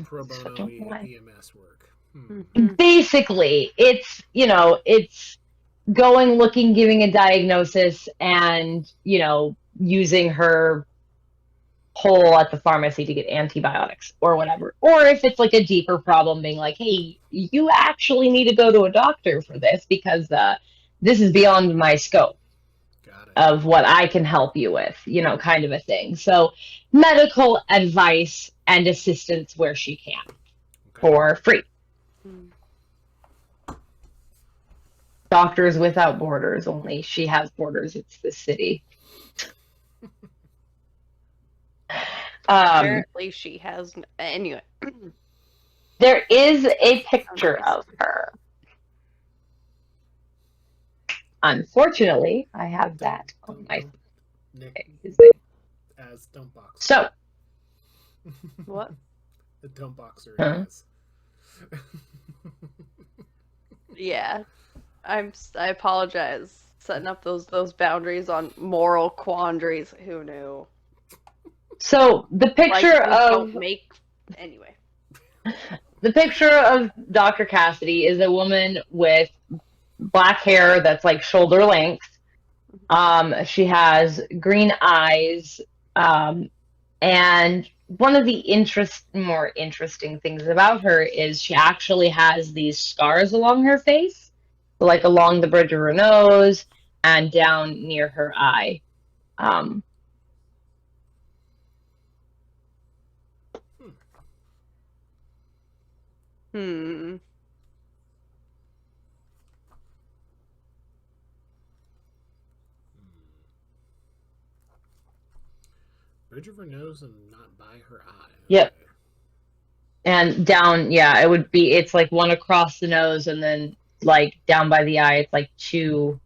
Pro bono EMS work. Basically, it's going, looking, giving a diagnosis, and using her pole at the pharmacy to get antibiotics or whatever. Or if it's like a deeper problem, being like, hey, you actually need to go to a doctor for this because this is beyond my scope of what I can help you with, kind of a thing. So medical advice and assistance where she can for free. Doctors Without Borders, only she has borders. It's the city. Apparently she has... Anyway. There is a picture of her. Unfortunately, I have that on my as dump box. So what? The dump boxer is. Yeah. I apologize. Setting up those boundaries on moral quandaries. Who knew? So the picture anyway. The picture of Dr. Cassidy is a woman with black hair that's like shoulder length. She has green eyes, and one of the more interesting things about her is she actually has these scars along her face, like along the bridge of her nose and down near her eye. Bridge of her nose and not by her eye. Yep. And down, it would be, it's like one across the nose and then like down by the eye, it's like two,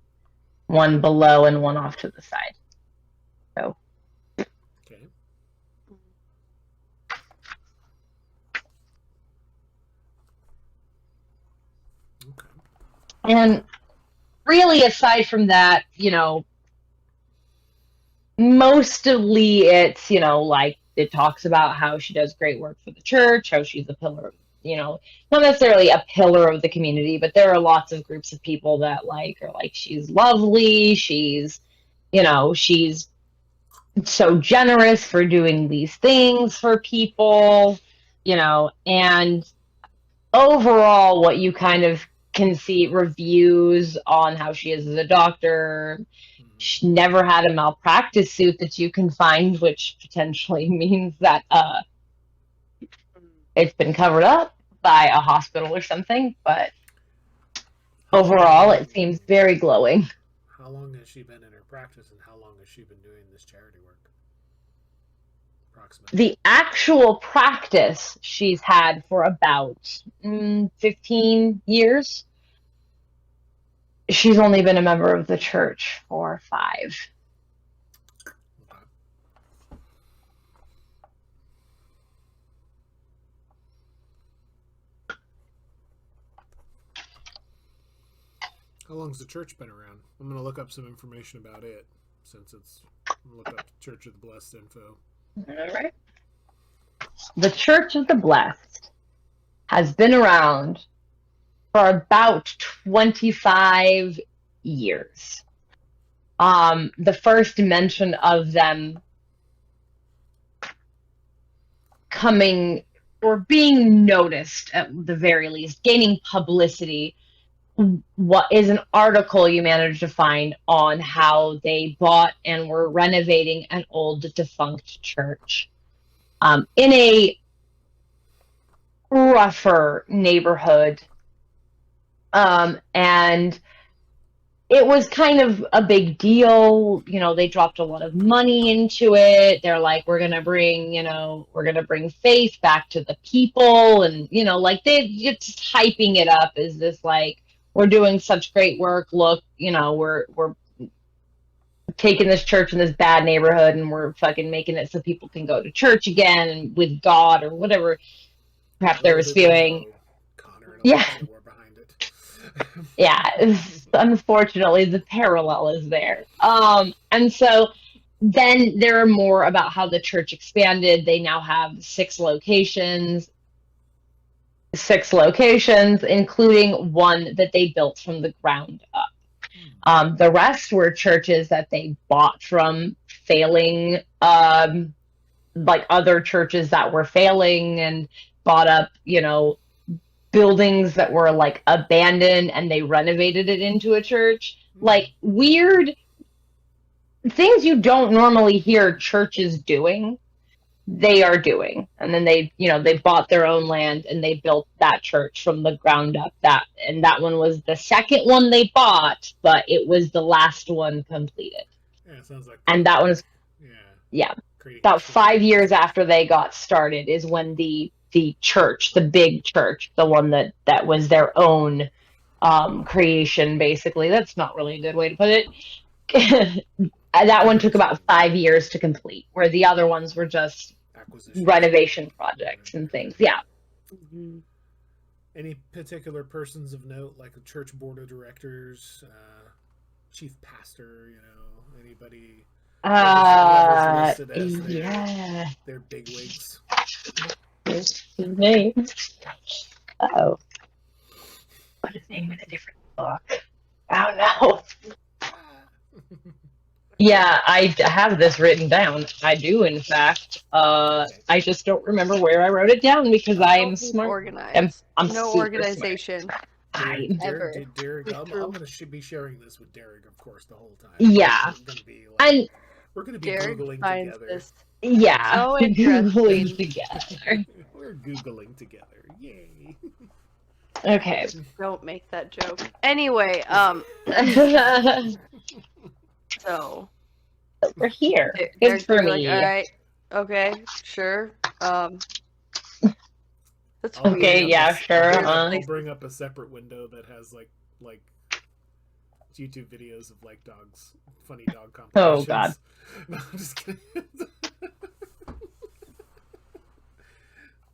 one below and one off to the side. So. Okay. And really, aside from that, mostly it's, like it talks about how she does great work for the church, how she's a pillar, not necessarily a pillar of the community, but there are lots of groups of people that are like, she's lovely, she's so generous for doing these things for people, and overall what you kind of can see reviews on how she is as a doctor. She never had a malpractice suit that you can find, which potentially means that it's been covered up by a hospital or something, but overall it seems very glowing. How long has she been in her practice and how long has she been doing this charity work? Approximately. The actual practice she's had for about 15 years. She's only been a member of the church for 5. Okay. How long's the church been around? I'm going to look up some information about it since I'm going to look up Church of the Blessed info. All right. The Church of the Blessed has been around for about 25 years. The first mention of them coming or being noticed, at the very least, gaining publicity, what is an article you managed to find on how they bought and were renovating an old defunct church in a rougher neighborhood. And it was kind of a big deal. They dropped a lot of money into it. They're like, we're going to bring faith back to the people. And, like they just hyping it up as this, like, we're doing such great work. Look, we're taking this church in this bad neighborhood and we're fucking making it so people can go to church again with God or whatever perhaps they were spewing. Connor and Yeah. Alexa were behind it. Yeah, unfortunately, the parallel is there. And so then there are more about how the church expanded. They now have six locations, including one that they built from the ground up. The rest were churches that they bought from failing, like other churches that were failing, and bought up, buildings that were like abandoned and they renovated it into a church. Like weird things you don't normally hear churches doing, they are doing. And then they bought their own land and they built that church from the ground up. That one was the second one they bought, but it was the last one completed. Yeah, it sounds like. And that one was yeah. About 5 years after they got started is when the church, the big church, the one that was their own creation, basically. That's not really a good way to put it. That one took about 5 years to complete, where the other ones were just renovation projects and things. Yeah. Mm-hmm. Any particular persons of note, like a church board of directors, chief pastor, anybody? Yeah. Their bigwigs. His name. Oh. What is the name in a different book? Oh no. Yeah, I have this written down. I do, in fact. I just don't remember where I wrote it down because I am smart. Organized. I'm no organization. Smart. Dearg, I'm going to be sharing this with Dearg, of course, the whole time. Yeah. We're going to be Googling together. This yeah. so interesting. together. We're Googling together. Yay. Okay. Don't make that joke. Anyway, so we're here. They're for me. Like, all right. Okay. Sure. That's okay. weird. Yeah. Sure. I'll bring up a separate window that has like YouTube videos of like dogs, funny dog compilations. Oh God. No, I'm just kidding.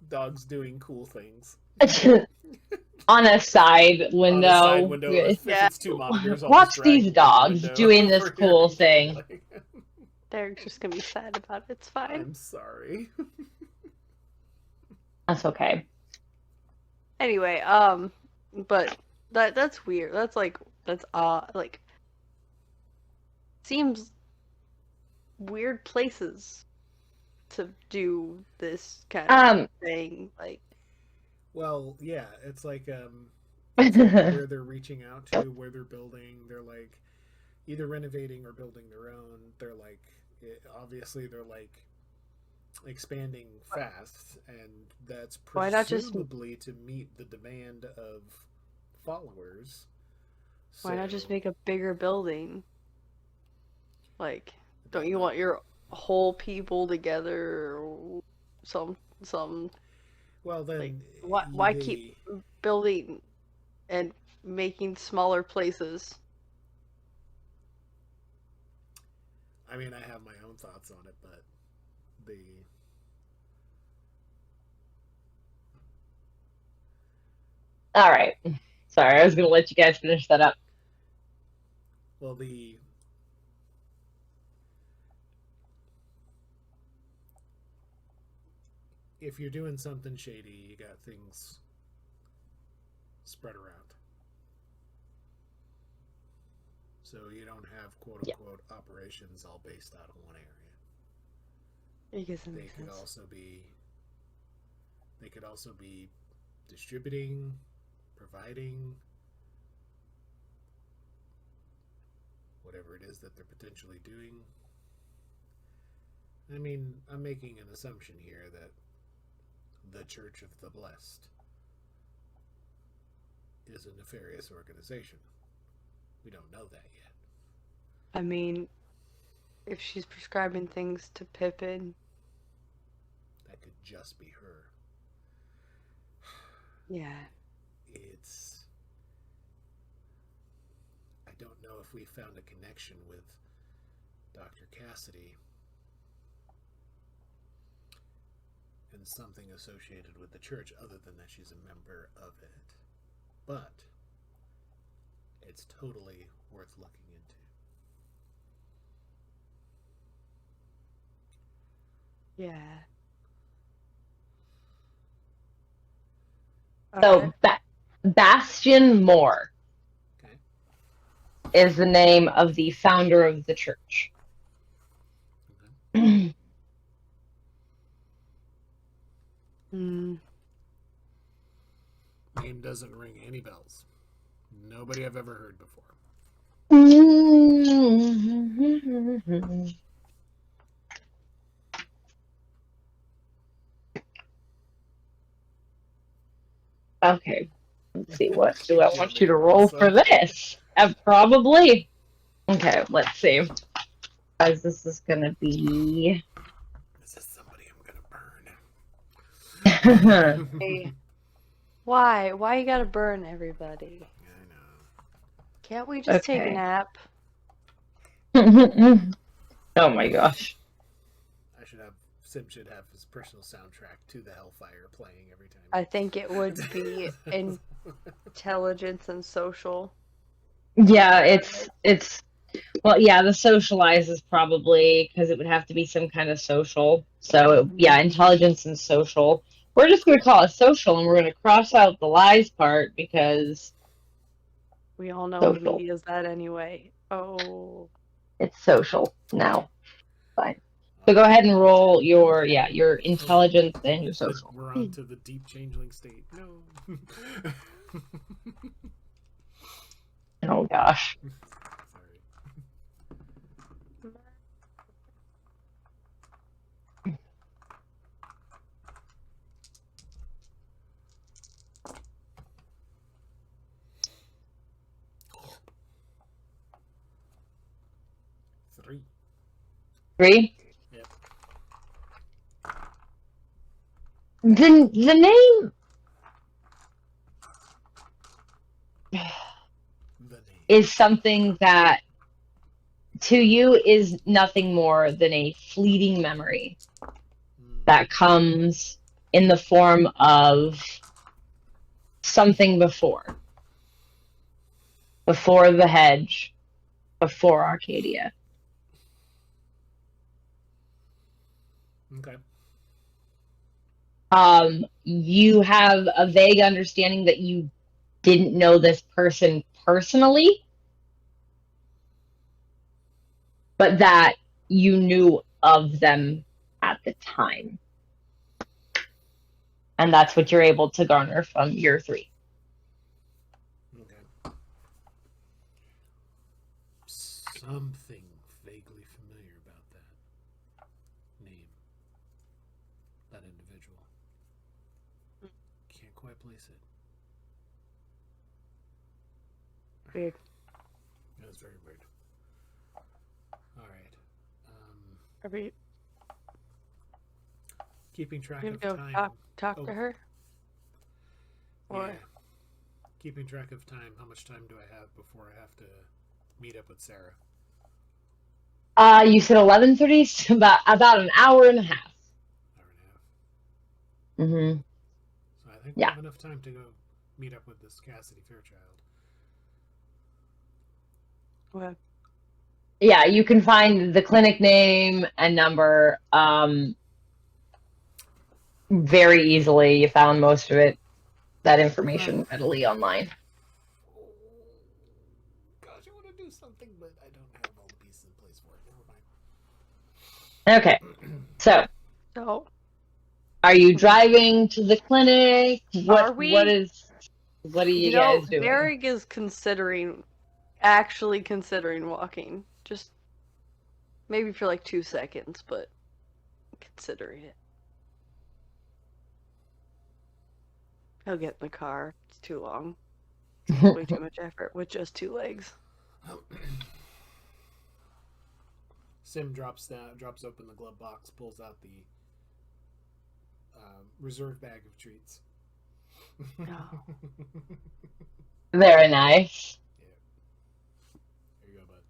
Dogs doing cool things. On a side window. On a side window. If it's two monitors, I'll watch these dogs doing this cool thing. They're just gonna be sad about it. It's fine. I'm sorry. That's okay. Anyway, but that's weird. That's like seems weird places to do this kind of thing. Like, well, yeah, it's like where they're reaching out to, where they're building. They're like either renovating or building their own. They're like obviously they're like expanding fast, and that's presumably to meet the demand of followers. Why not just make a bigger building? Like, don't you want your whole people together or some well then like, why keep building and making smaller places? I mean, I have my own thoughts on it, but all right, sorry, I was gonna let you guys finish that up. Well, if you're doing something shady, you got things spread around. So you don't have quote-unquote operations all based out of one area. They could also be distributing, providing, whatever it is that they're potentially doing. I mean, I'm making an assumption here that the Church of the Blessed is a nefarious organization. We don't know that yet. I mean, if she's prescribing things to Pippen, that could just be her. Yeah. I don't know if we found a connection with Dr. Cassidy and something associated with the church other than that she's a member of it. But it's totally worth looking into. Yeah. So, Bastion Moore is the name of the founder of the church. Okay. Name doesn't ring any bells. Nobody I've ever heard before. Okay, let's see. What do I want you to roll for this? Probably. Okay, let's see. As this is gonna be. This is somebody I'm gonna burn. Hey, why? Why you gotta burn everybody? I know. Can't we just take a nap? Oh my gosh. Sim should have his personal soundtrack to the Hellfire playing every time. I think it would be intelligence and social. Yeah, it's well, yeah, the socialize is probably because it would have to be some kind of social. So yeah, intelligence and social. We're just going to call it social, and we're going to cross out the lies part because we all know social. he is that anyway. Oh, it's social now. Fine. So go ahead and roll your intelligence and your social. We're on to the deep changeling state. No. Oh gosh. Sorry. 3? Yep. The name is something that to you is nothing more than a fleeting memory that comes in the form of something before the hedge, before Arcadia. Okay. You have a vague understanding that you didn't know this person personally, but that you knew of them at the time. And that's what you're able to garner from year 3. Okay. Something vaguely familiar about that name. That individual. Can't quite place it. weird. That was very weird. Alright. Are we Keeping track gonna of go time. talk to her? Or Yeah. Keeping track of time. How much time do I have before I have to meet up with Sarah? You said 11:30, so about an hour and a half. Hour and a half. Mm-hmm. So I think we have enough time to go meet up with this Cassidy Fairchild. what? Yeah, you can find the clinic name and number very easily. You found most of that information readily online. Gosh, I want to do something, but I don't have all the pieces in place for it. Never mind. Okay, so are you driving to the clinic? What are you guys doing? Dearg is considering actually considering walking. Just maybe for like 2 seconds, but considering it. He'll get in the car. It's too long. It's way too much effort with just 2 legs. Sim drops open the glove box, pulls out the reserve bag of treats. Oh. Very nice. There you go, bud.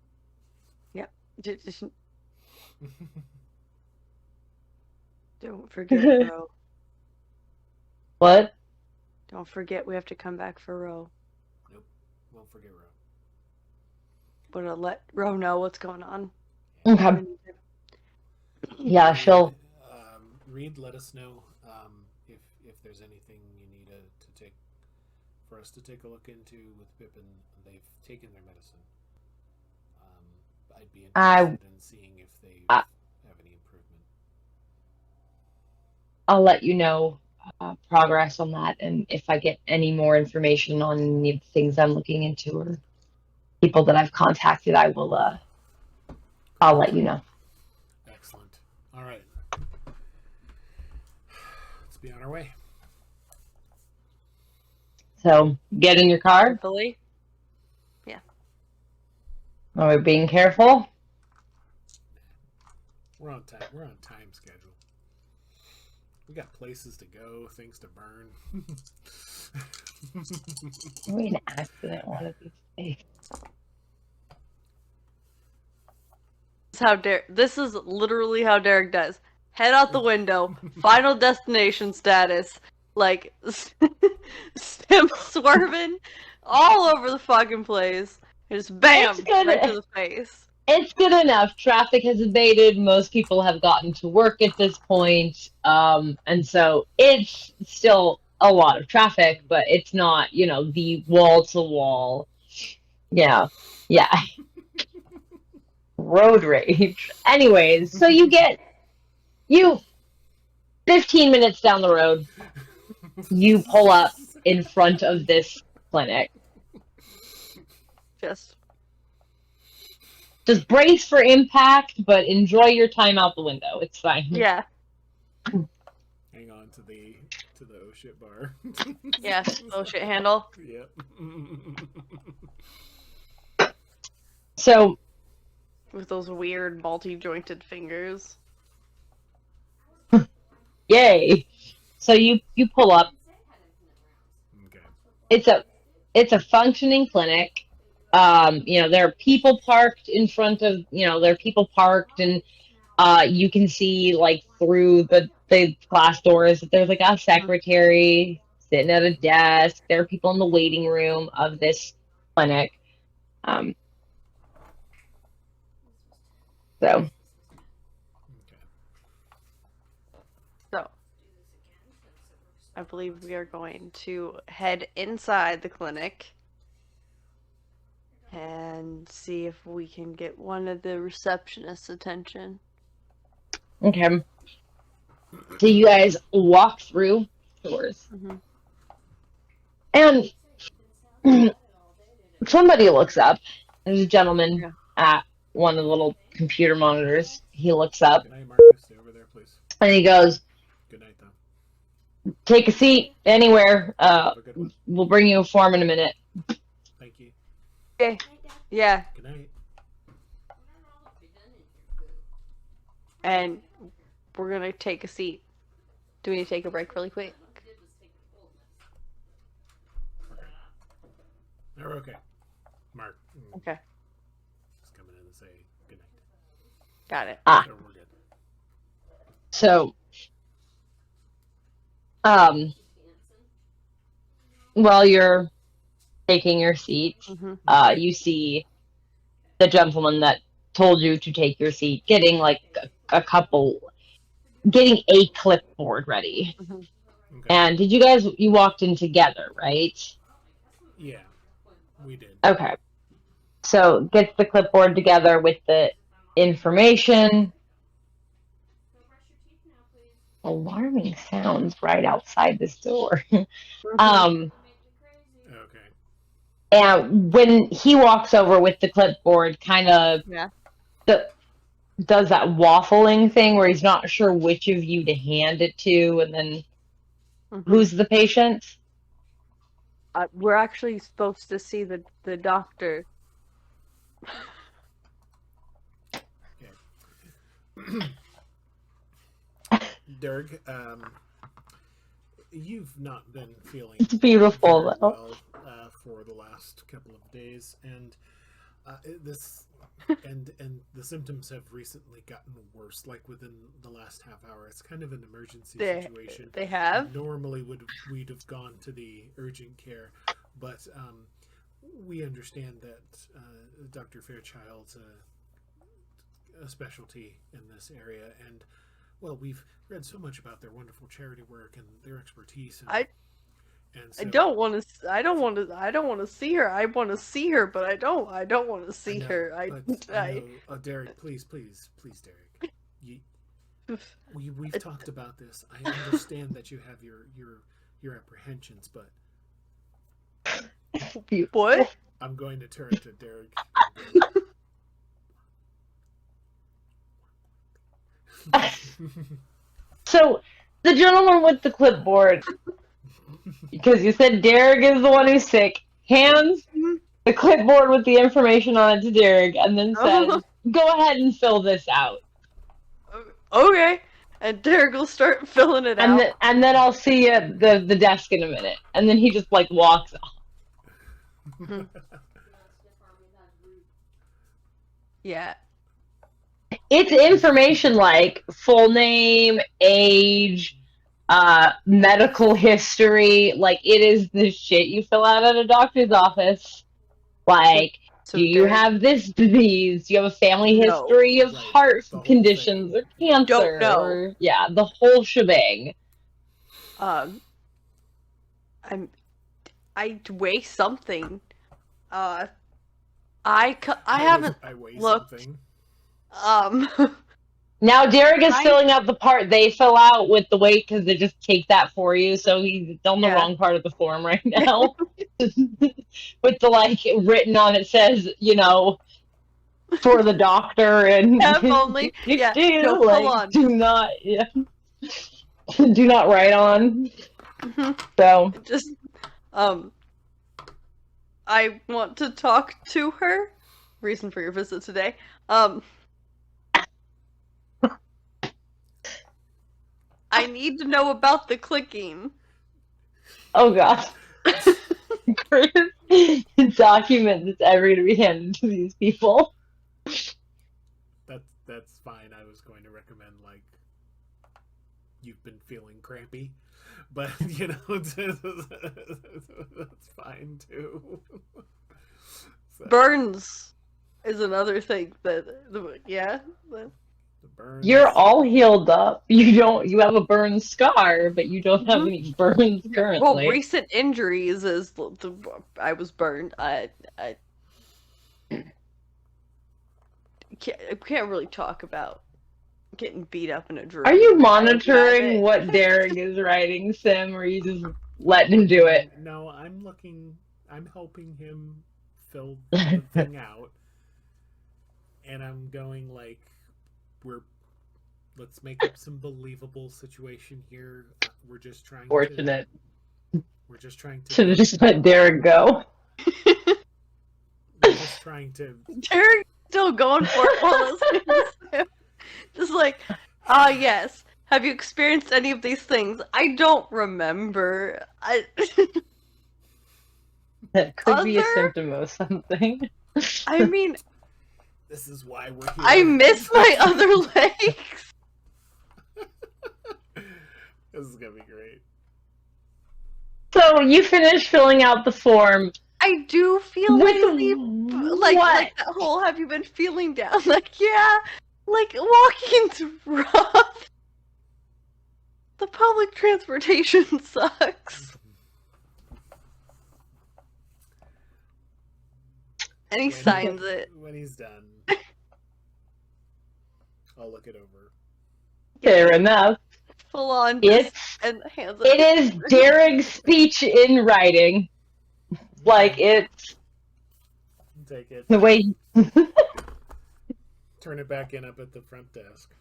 Yep. Don't forget, bro. What? Don't forget we have to come back for Ro. Nope. Won't forget Ro. But let Ro know what's going on. Okay. Yeah, she'll. Reed, let us know if there's anything you need to take for us to take a look into with Pippen. They've taken their medicine. I'd be interested in seeing if they have any improvement. I'll let you know progress on that, and if I get any more information on any of the things I'm looking into or people that I've contacted, I will. I'll let you know. Excellent. All right. Let's be on our way. So, get in your car. Hopefully. Yeah. Are we being careful? We're on time. We're on time schedule. We got places to go, things to burn. Maybe an accident one of these days. This is literally how Dearg does. Head out the window. Final destination status. Like Sim swerving all over the fucking place. Just bam, right to the face. It's good enough. Traffic has abated. Most people have gotten to work at this point. And so it's still a lot of traffic, but it's not, the wall to wall. Yeah. Road rage. Anyways, so you 15 minutes down the road, you pull up in front of this clinic. Just brace for impact, but enjoy your time out the window. It's fine. Yeah. Hang on to the oh shit bar. Yeah, oh shit handle. Yep. So, with those weird multi-jointed fingers. Yay! So you pull up. Okay. It's a functioning clinic. There are people parked in front of, there are people parked, and you can see like through the glass doors that there's like a secretary sitting at a desk. There are people in the waiting room of this clinic. So I believe we are going to head inside the clinic and see if we can get one of the receptionist's attention. Okay. So you guys walk through doors. Mm-hmm. And somebody looks up. There's a gentleman at one of the little computer monitors. He looks up. Good night, Marcus. Stay over there, please. And he goes, Good night, Tom. Take a seat anywhere. We'll bring you a form in a minute. Thank you. Okay. Yeah. Good night. And we're gonna take a seat. Do we need to take a break really quick? We're okay. Mark. Okay. Just coming in and say good night. Got it. Ah. So we're good. So, while you're taking your seat, you see the gentleman that told you to take your seat getting like getting a clipboard ready. Mm-hmm. Okay. And you walked in together, right? Yeah, we did. Okay. So gets the clipboard together with the information. Alarming sounds right outside this door. Okay. And when he walks over with the clipboard, kind of does that waffling thing where he's not sure which of you to hand it to, and then who's the patient? We're actually supposed to see the doctor. Dearg, you've not been feeling It's beautiful, very though. well for the last couple of days, and the symptoms have recently gotten worse. Like within the last half hour, it's kind of an emergency situation. They have. Normally, we'd have gone to the urgent care, but we understand that Dr. Fairchild's a specialty in this area, and well, we've read so much about their wonderful charity work and their expertise. And so, I don't want to see her. I want to see her, but I don't want to see her. Dearg, please, Dearg. We've talked about this. I understand that you have your apprehensions, but what? I'm going to turn to Dearg. So, the gentleman with the clipboard, because you said Dearg is the one who's sick, hands the clipboard with the information on it to Dearg, and then says, go ahead and fill this out. Okay. And Dearg will start filling it out. And then I'll see you at the desk in a minute. And then he just, like, walks off. Yeah. It's information like full name, age, medical history. Like, it is the shit you fill out at a doctor's office. Like, So do you have this disease? Do you have a family history of heart conditions or cancer? Don't know. Or, yeah, the whole shebang. I weigh something. I haven't looked. Something. Now Dearg is filling out the part they fill out with the weight because they just take that for you, so he's on the wrong part of the form right now. With the, like, written on it says, you know, for the doctor and only no, like, hold on. do not do not write on. So just I want to talk to her. Reason for your visit today. I need to know about the clicking. Oh god. Document that's ever going to be handed to these people. That's fine. I was going to recommend, like, you've been feeling crampy, but you know, that's fine too. So, Burns is another thing that the burns. You're all healed up. You have a burn scar, but you don't have any burns currently. Well, recent injuries is I was burned. I can't really talk about getting beat up in a dream. Are you monitoring what Dearg is writing, Sim, or are you just letting him do it? No, I'm helping him fill the thing out, and I'm going, like, let's make up some believable situation here. We're just trying Fortunate. We're just trying to... Should have just let Dearg go. We're just trying to... Dearg's still going for it while listening. Just like, yes. Have you experienced any of these things? I don't remember. That could be a symptom of something. I mean... This is why we're here. I miss my other legs. This is gonna be great. So you finish filling out the form. I do feel lazy, like that whole "have you been feeling down?" Like, yeah, like walking's rough. The public transportation sucks. And he signs it. When he's done, I'll look it over. Fair enough. Full on. And hands it is Dearg's speech in writing. Like, it's Take it. The way Turn it back in up at the front desk.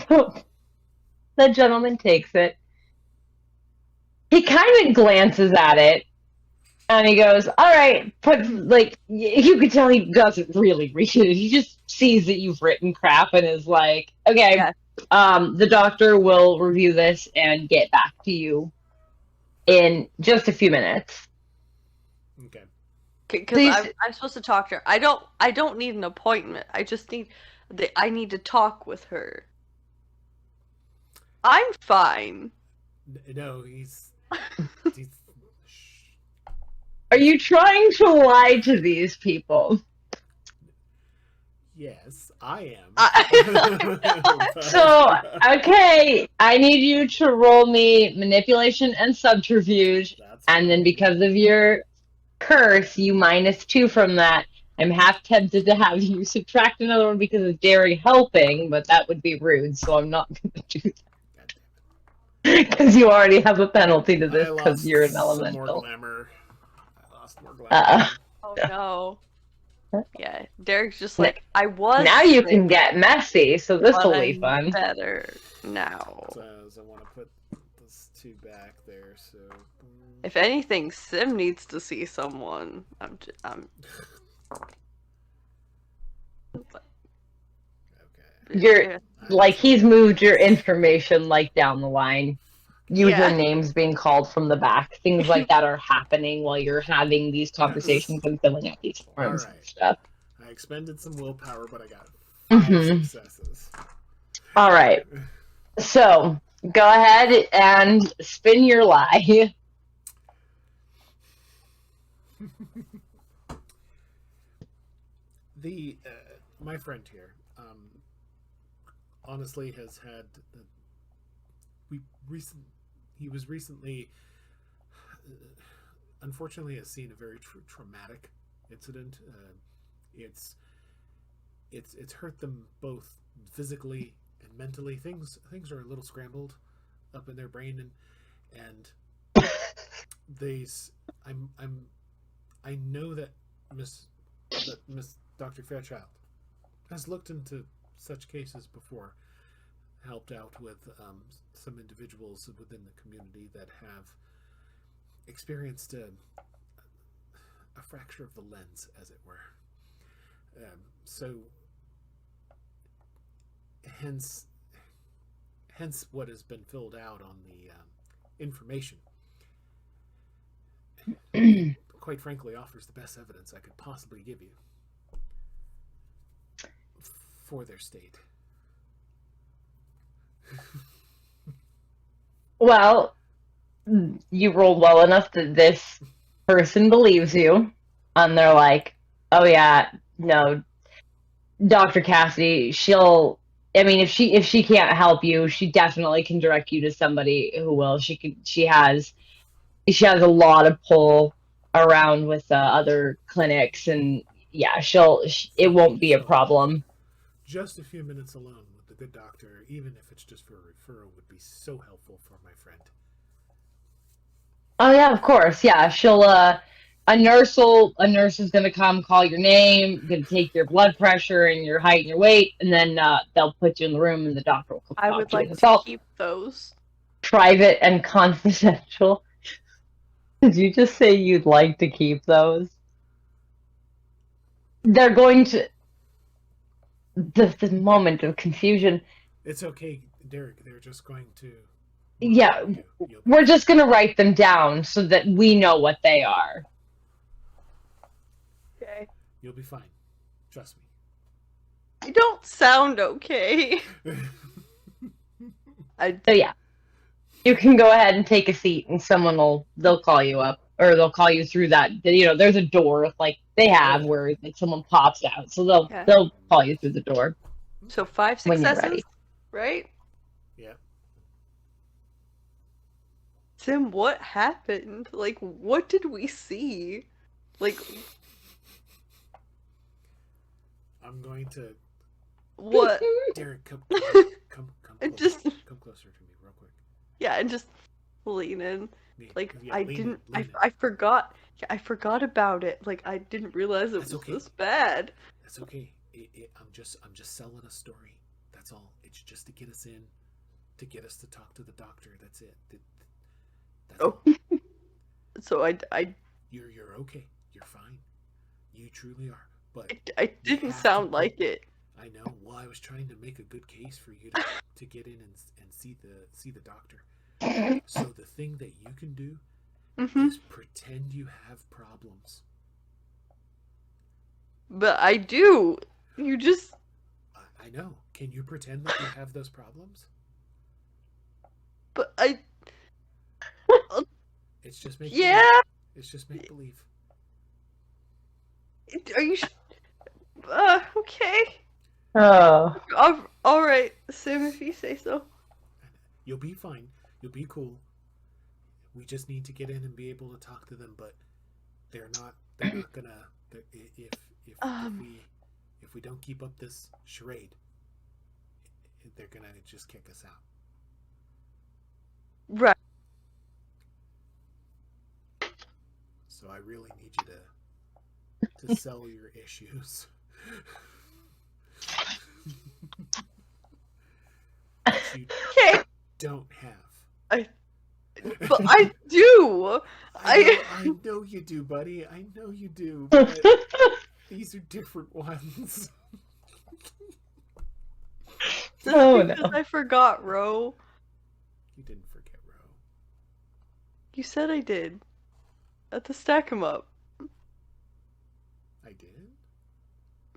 so the gentleman takes it. He kind of glances at it, and he goes, "All right." But like, you could tell he doesn't really read it. He just sees that you've written crap and is like, "Okay, Yeah. the doctor will review this and get back to you in just a few minutes." Okay. Because I'm supposed to talk to her. I don't need an appointment. I just need I need to talk with her. I'm fine. No, he's Are you trying to lie to these people? Yes, I am. So, okay, I need you to roll me manipulation and subterfuge, and then because of your curse, you -2 from that. I'm half tempted to have you subtract another one because of Dearg helping, but that would be rude, so I'm not going to do that. Because you already have a penalty to this because you're an elemental. More glamour. I lost more glamour. Oh no. Yeah, Derek's just like, I was. Now you can get messy, so this will be fun. Better now. So I want to put those 2 back there. So if anything, Sim needs to see someone. I'm. Okay. You're like he's moved your information like down the line. You hear names being called from the back. Things like that are happening while you're having these conversations and filling out these forms and stuff. I expended some willpower, but I got 5 successes. All right. So go ahead and spin your lie. My friend here, honestly, has had he was recently, unfortunately, has seen a very traumatic incident. It's hurt them both physically and mentally. Things are a little scrambled up in their brain, and I know that Miss Dr. Fairchild has looked into such cases before, helped out with some individuals within the community that have experienced a fracture of the lens, as it were. So, hence what has been filled out on the information. Quite frankly, offers the best evidence I could possibly give you for their state. Well, you rolled well enough that this person believes you, and they're like, "Oh yeah, no, Dr. Cassidy, if she can't help you, she definitely can direct you to somebody who will. She has a lot of pull around with other clinics, and yeah, it won't be a problem." Just a few minutes alone with the good doctor, even if it's just for a referral, would be so helpful for my friend. Oh yeah, of course. Yeah, she'll a nurse is gonna come, call your name, gonna take your blood pressure and your height and your weight, and then they'll put you in the room and the doctor will come. I would like to keep those. Private and confidential. Did you just say you'd like to keep those? They're going to the moment of confusion. It's okay, Dearg. They're just going to. Yeah, we're just going to write them down so that we know what they are. Okay. You'll be fine. Trust me. You don't sound okay. So yeah, you can go ahead and take a seat, and they'll call you up, or they'll call you through that. There's a door like they have where like someone pops out, so they'll call you through the door. So 5 successes, right? Yeah. Tim, what happened? Like, what did we see? Like, I'm going to. What? Dearg, come And closer. Come closer to me, real quick. Yeah, and just lean in. Like, Yeah, I lean didn't. in. I forgot I forgot about it. Like, I didn't realize it That's was okay. this bad. That's okay. I'm just selling a story. That's all. It's just to get us in, to get us to talk to the doctor. That's it. That's Oh. all. So I You're okay. You're fine. You truly are. But I you didn't have to sound put- like it. I know. Well, I was trying to make a good case for you to get in and see the doctor. So the thing that you can do Hmm. is pretend you have problems. But I do. You just. I know. Can you pretend that you have those problems? But I. It's just make Yeah. believe. It's just make believe. Are you? Okay. Oh. All right, Sim, if you say so. You'll be fine. You'll be cool. We just need to get in and be able to talk to them, but they're not gonna. If we don't keep up this charade, they're gonna just kick us out. Right. So I really need you to sell your issues. That you Okay. don't have. But I do. I know you do, buddy. I know you do. But these are different ones. Oh, because no. I forgot, Ro. You didn't forget, Ro. You said I did. At the stack 'em up. I did?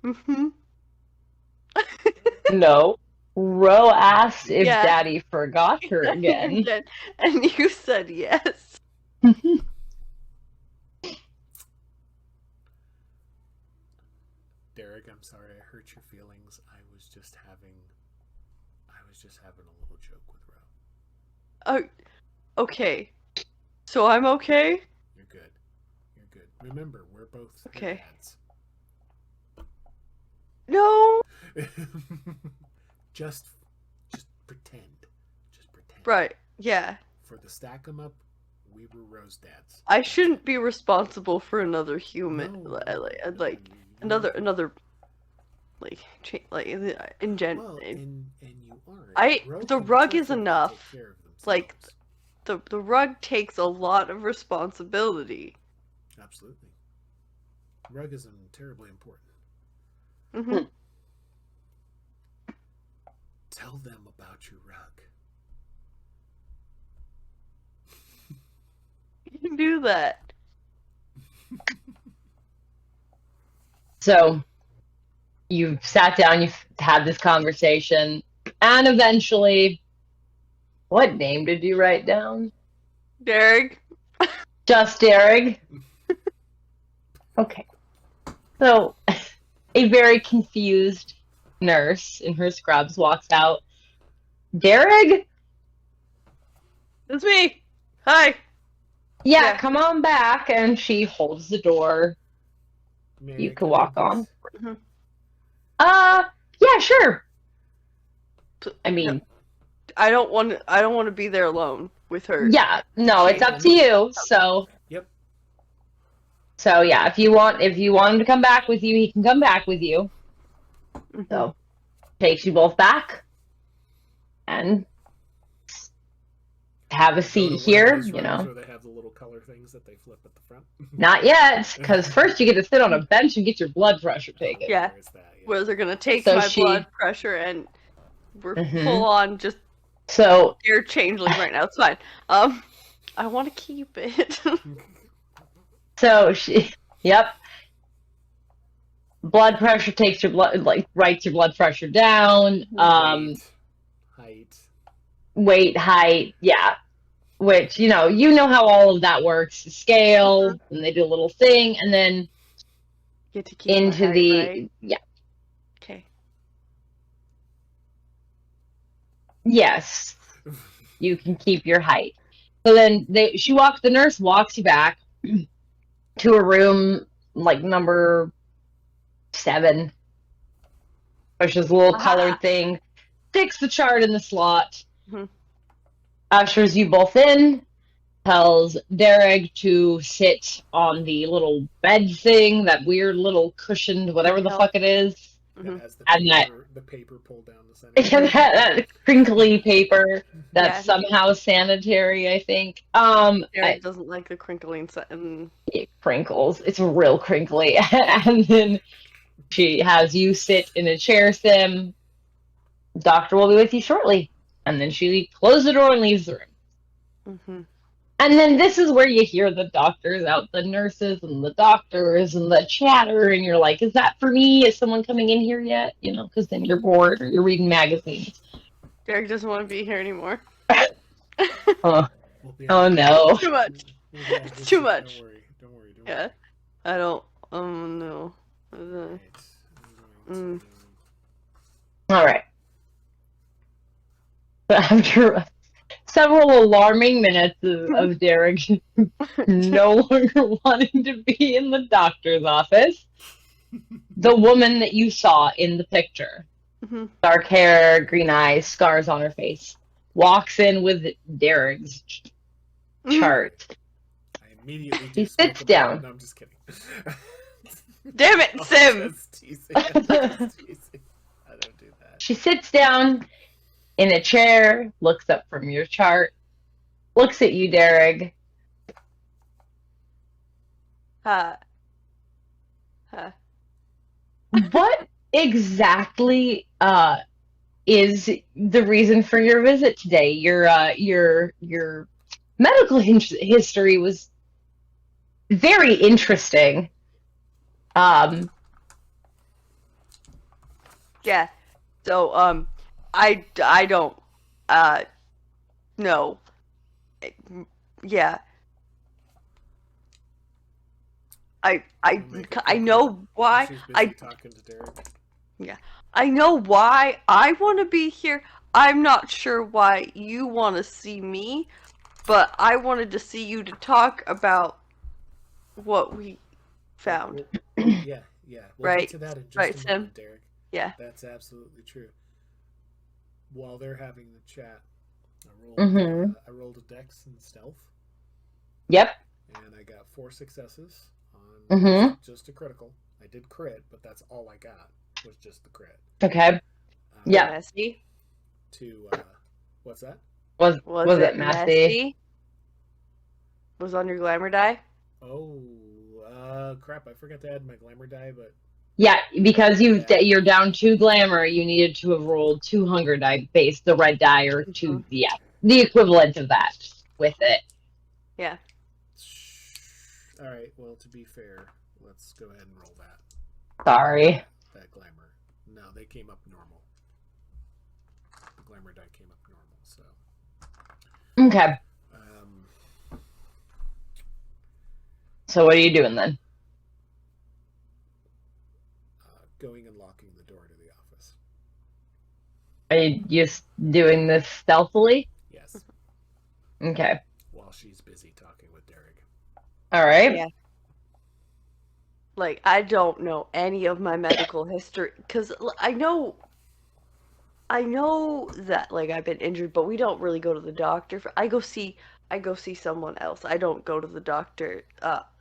Mm-hmm. No. Ro asked if Yeah. Daddy forgot her again. And you said yes. Dearg, I'm sorry I hurt your feelings. I was just having a little joke with Ro. Okay. So I'm okay? You're good. You're good. Remember, we're both her Okay. dads. No. just pretend. Just pretend. Right. Yeah. For the stack 'em up, we were Ro's dads. I shouldn't be responsible for another human. No, Like you another in gen. Well, and you aren't. The rug is enough. Take care of themselves. Like, the rug takes a lot of responsibility. Absolutely. Rug is terribly important. Mm-hmm. Tell them about your rug. You can do that. So, you've sat down, you've had this conversation, and eventually, what name did you write down? Dearg. Just Dearg? Okay. So, a very confused nurse in her scrubs walks out. Dearg? It's me. Hi. Yeah, come on back. And she holds the door. You can walk on. Mm-hmm. Yeah, sure. I mean, I don't want to be there alone with her. yeah, no, it's up to you. So, Yep. So yeah, if you want him to come back with you, he can come back with you. Mm-hmm. So, takes you both back, and have a seat here. You know, where they have the little color things that they flip at the front. not yet, because first you get to sit on a bench and get your blood pressure taken. Yeah. There's that, yeah. Where they're gonna take So my she- blood pressure and we're Mhm. full on just So air changeling right now. It's fine. I want to keep it. yep. Blood pressure takes your blood, like writes your blood pressure down. Weight, height, yeah. Which you know how all of that works. Scale, and they do a little thing, and then Get to keep into my the height, right? yeah. Okay. Yes, you can keep your height. So then the nurse walks you back to a room like number 7. Pushes a little colored thing, sticks the chart in the slot, Mhm. ushers you both in, tells Dearg to sit on the little bed thing, that weird little cushioned whatever the fuck it is. Mhm. As And the paper pulled down the center. that crinkly paper that's Yeah. somehow sanitary, I think. Eric doesn't like the crinkling. It crinkles. It's real crinkly. And then she has you sit in a chair sim. Doctor will be with you shortly. And then she closes the door and leaves the room. Mm-hmm. And then this is where you hear the doctors out, the nurses and the doctors and the chatter, and you're like, is that for me? Is someone coming in here yet? You know, because then you're bored or you're reading magazines. Derek doesn't want to be here anymore. Oh, We'll oh no. Too much. It's too much. Don't worry. Yeah. I don't. No. Right. All right. But after several alarming minutes of Dearg no longer wanting to be in the doctor's office, the woman that you saw in the picture, dark hair, green eyes, scars on her face, walks in with Dearg's chart. I immediately She sits down. No, I'm just kidding. Damn it, Sim! I'm just teasing. I don't do that. She sits down in a chair, looks up from your chart, looks at you, Dearg. What exactly is the reason for your visit today? Your medical history was very interesting. Yeah. So, I don't, know. Yeah. I know why. She's busy talking to Dearg. Yeah. I know why I want to be here. I'm not sure why you want to see me, but I wanted to see you to talk about what we found. Yeah. We'll Right. get to that in just Right, a Sim? moment, Dearg. Yeah. That's absolutely true. While they're having the chat, I rolled a dex in stealth. Yep. And I got 4 successes on just a critical. I did crit, but that's all I got was just the crit. Okay. Yeah. Messy? What's that? Was it messy? Was on your glamour die? Oh, crap! I forgot to add my glamour die, but yeah, because you're down 2 glamour, you needed to have rolled 2 hunger die base, the red die, or 2, the equivalent of that with it. Yeah. All right. Well, to be fair, let's go ahead and roll that. Sorry. That glamour. No, they came up normal. The glamour die came up normal, so. Okay. So what are you doing then? Going and locking the door to the office. Are you just doing this stealthily? Yes. Okay. While she's busy talking with Dearg. All right. Yeah. Like, I don't know any of my medical history, because I know that, like, I've been injured, but we don't really go to the doctor. I go see someone else. I don't go to the doctor.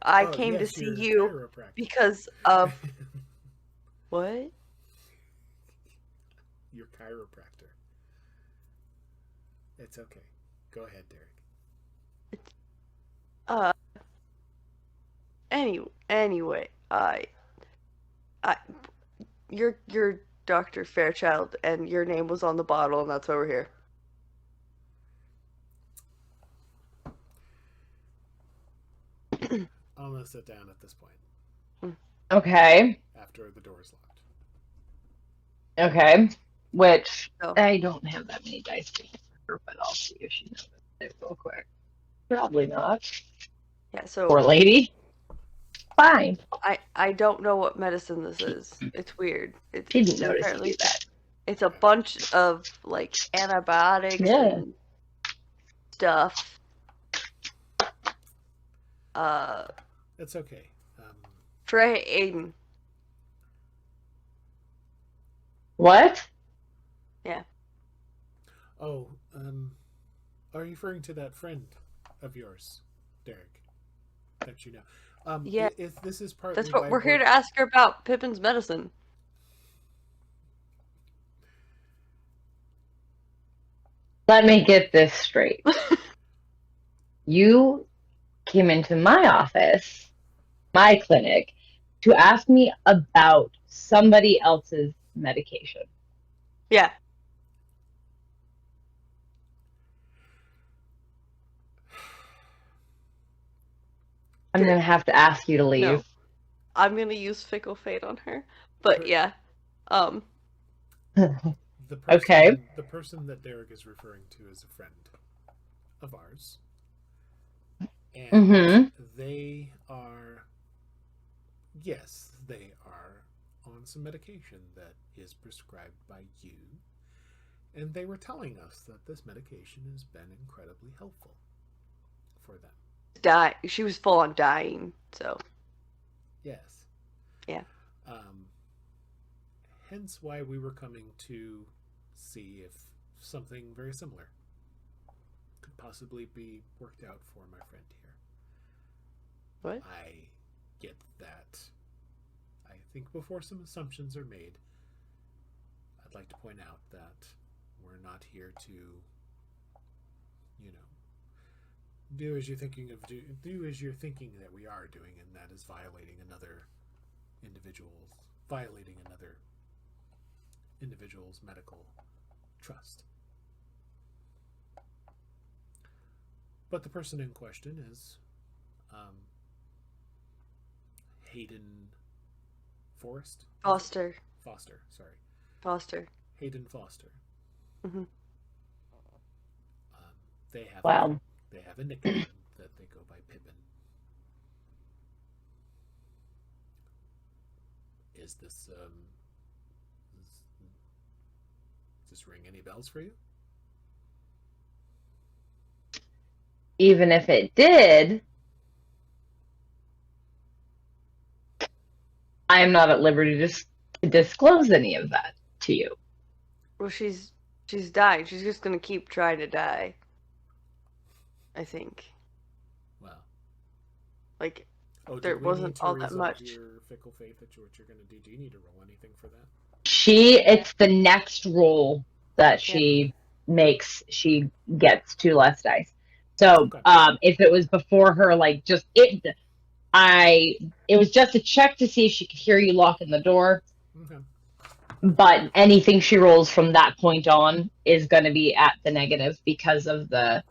I came to see you because of what? Your chiropractor. It's okay. Go ahead, Dearg. Anyway, you're Dr. Fairchild, and your name was on the bottle, and that's why we're here. I'm gonna sit down at this point. Okay. After the door is locked. Okay. Which I don't have that many dice for her, but I'll see if she knows it real quick. Probably not. Yeah. So. Poor lady. Fine. I don't know what medicine this is. It's weird. Didn't notice you do that. It's a bunch of like antibiotics and stuff. It's okay. Trey Aiden. What? Yeah. Oh, are you referring to that friend of yours, Dearg, that you know. Yeah. If this is partly That's what why we're here to ask her about Pippin's medicine. Let me get this straight. You came into my office, my clinic, to ask me about somebody else's medication. Yeah. I'm going to have to ask you to leave. No. I'm going to use Fickle Fate on her. But yeah. The person, Okay. The person that Dearg is referring to is a friend of ours. And they are, yes, they are on some medication that is prescribed by you. And they were telling us that this medication has been incredibly helpful for them. She was full on dying, so. Yes. Yeah. Hence why we were coming to see if something very similar could possibly be worked out for my friend here. What? I get that. I think before some assumptions are made, I'd like to point out that we're not here to, do as you're thinking of do as you're thinking that we are doing, and that is violating another individual's medical trust. But the person in question is Hayden Foster. Hayden Foster. Mm-hmm. They have Wow. They have a nickname that they go by Pippen. Does this ring any bells for you? Even if it did, I am not at liberty to disclose any of that to you. Well, she's dying. She's just gonna keep trying to die, I think. Well. Like, Oh, there wasn't all that much. Your Fickle Faith that what you're going to do. Do you need to roll anything for that? It's the next roll that she makes, she gets 2 less dice. So, okay. If it was before her, like, it was just a check to see if she could hear you locking the door. Okay. But anything she rolls from that point on is going to be at the negative because of the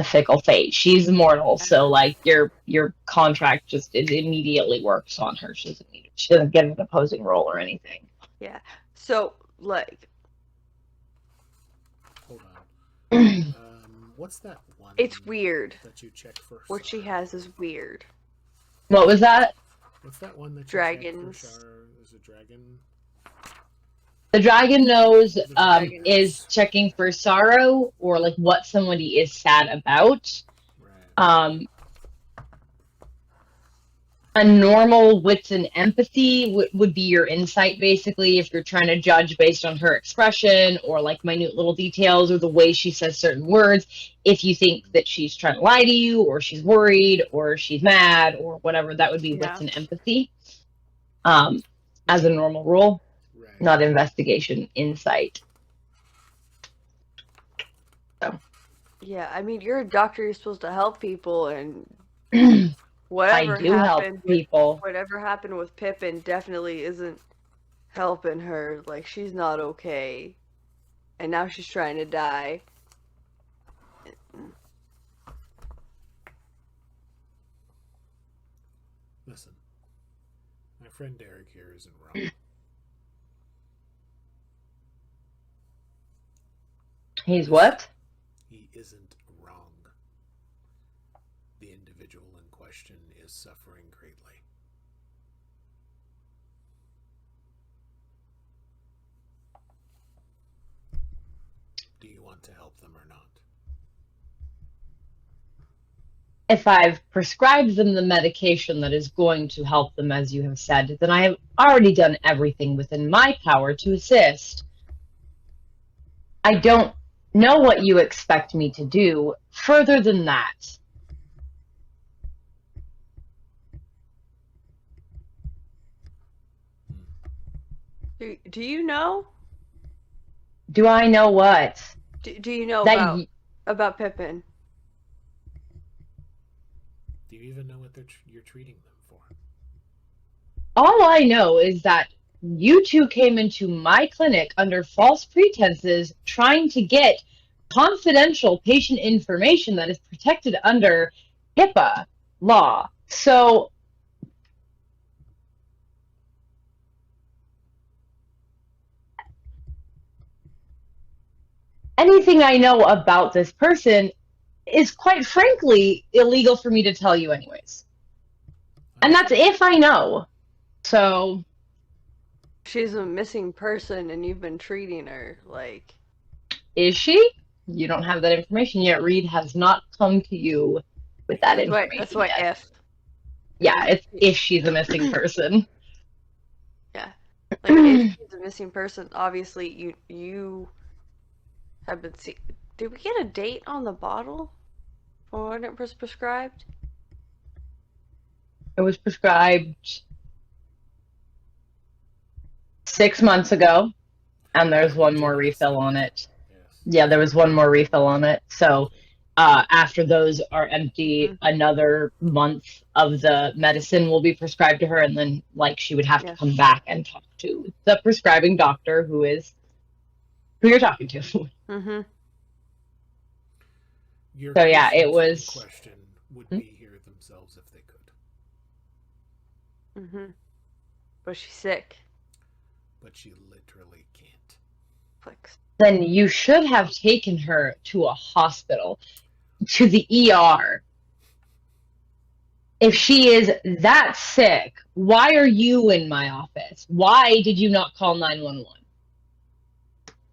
Fickle Fate. She's immortal, so like your contract just immediately works on her. She doesn't get an opposing roll or anything. Yeah. So like, hold on. What's that one? It's weird. That you check first. What she has is weird. What was that? What's that one that you Dragons. Check for? Is it dragon? The dragon nose is checking for sorrow or like what somebody is sad about. Right. A normal wits and empathy would be your insight, basically, if you're trying to judge based on her expression or like minute little details or the way she says certain words. If you think that she's trying to lie to you or she's worried or she's mad or whatever, that would be wits and empathy as a normal rule. Right. Not investigation, insight. So. Yeah, I mean, you're a doctor. You're supposed to help people, and whatever happened with Pippen definitely isn't helping her. Like, she's not okay, and now she's trying to die. Listen, my friend Dearg here isn't wrong. He's what? He isn't wrong. The individual in question is suffering greatly. Do you want to help them or not? If I've prescribed them the medication that is going to help them, as you have said, then I have already done everything within my power to assist. I don't know what you expect me to do further than that. Do you know? Do I know what? Do you know That about Pippen? Do you even know what you're treating them for? all I know is that you two came into my clinic under false pretenses trying to get confidential patient information that is protected under HIPAA law. So anything I know about this person is quite frankly illegal for me to tell you anyways. And that's if I know. So She's a missing person and you've been treating her like... is she? You don't have that information yet. Reed has not come to you with that information. That's why yet. if. Yeah, it's if she's a missing person. Yeah. Like, if she's a missing person, obviously you have been seen. Did we get a date on the bottle for when it was prescribed? It was prescribed 6 months ago, and there's one more refill on it. Yes. Yeah, there was one more refill on it. So after those are empty, another month of the medicine will be prescribed to her, and then like she would have to come back and talk to the prescribing doctor, who you're talking to. Mm-hmm. So yeah, it was. Question would be here themselves if they could. Mm-hmm. But she's sick. But she literally can't. Then you should have taken her to a hospital, to the ER. If she is that sick, why are you in my office? Why did you not call 911?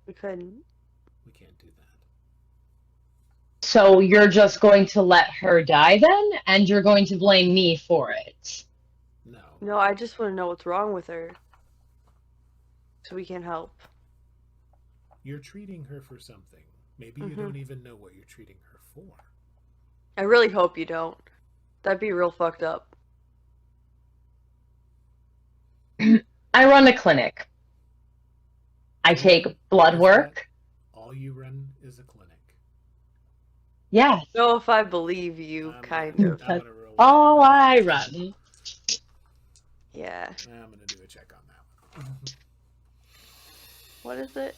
We couldn't. We can't do that. So you're just going to let her die then? And you're going to blame me for it? No. No, I just want to know what's wrong with her. So we can help. You're treating her for something. Maybe you don't even know what you're treating her for. I really hope you don't. That'd be real fucked up. I run a clinic. I take blood work. All you run is a clinic. Yes. So if I believe you, kind of. That's all I run. Yeah. I'm going to do a check on that one. What is it?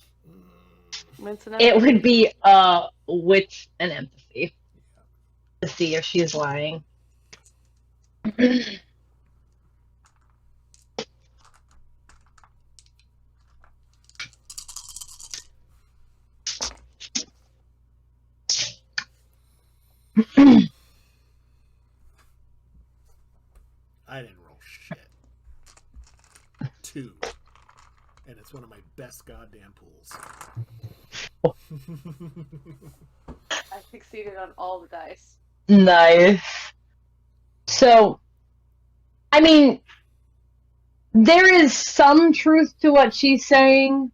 It would be wit and empathy. To see if she's lying. I didn't roll shit. 2. And it's one of my best goddamn pools. I succeeded on all the dice. Nice. So, I mean, there is some truth to what she's saying,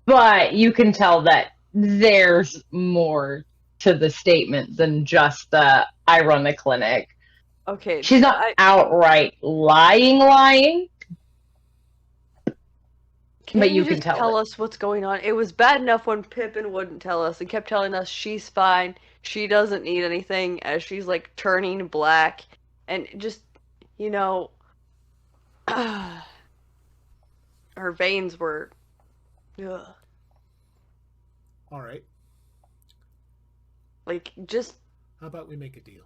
but you can tell that there's more to the statement than just the I run a clinic. Okay. She's not outright lying. But you can tell us what's going on. It was bad enough when Pippen wouldn't tell us and kept telling us she's fine, she doesn't need anything, as she's like turning black, and just, you know, her veins were. Ugh. All right. Like, just. How about we make a deal?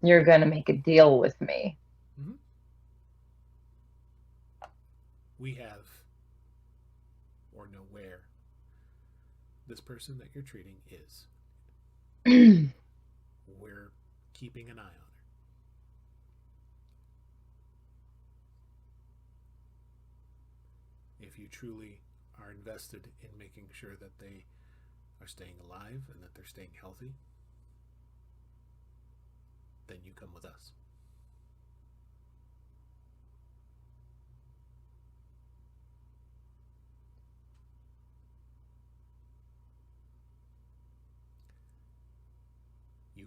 You're gonna make a deal with me. Mm-hmm. We have, or know where, this person that you're treating is. We're keeping an eye on her. If you truly are invested in making sure that they are staying alive and that they're staying healthy, then you come with us.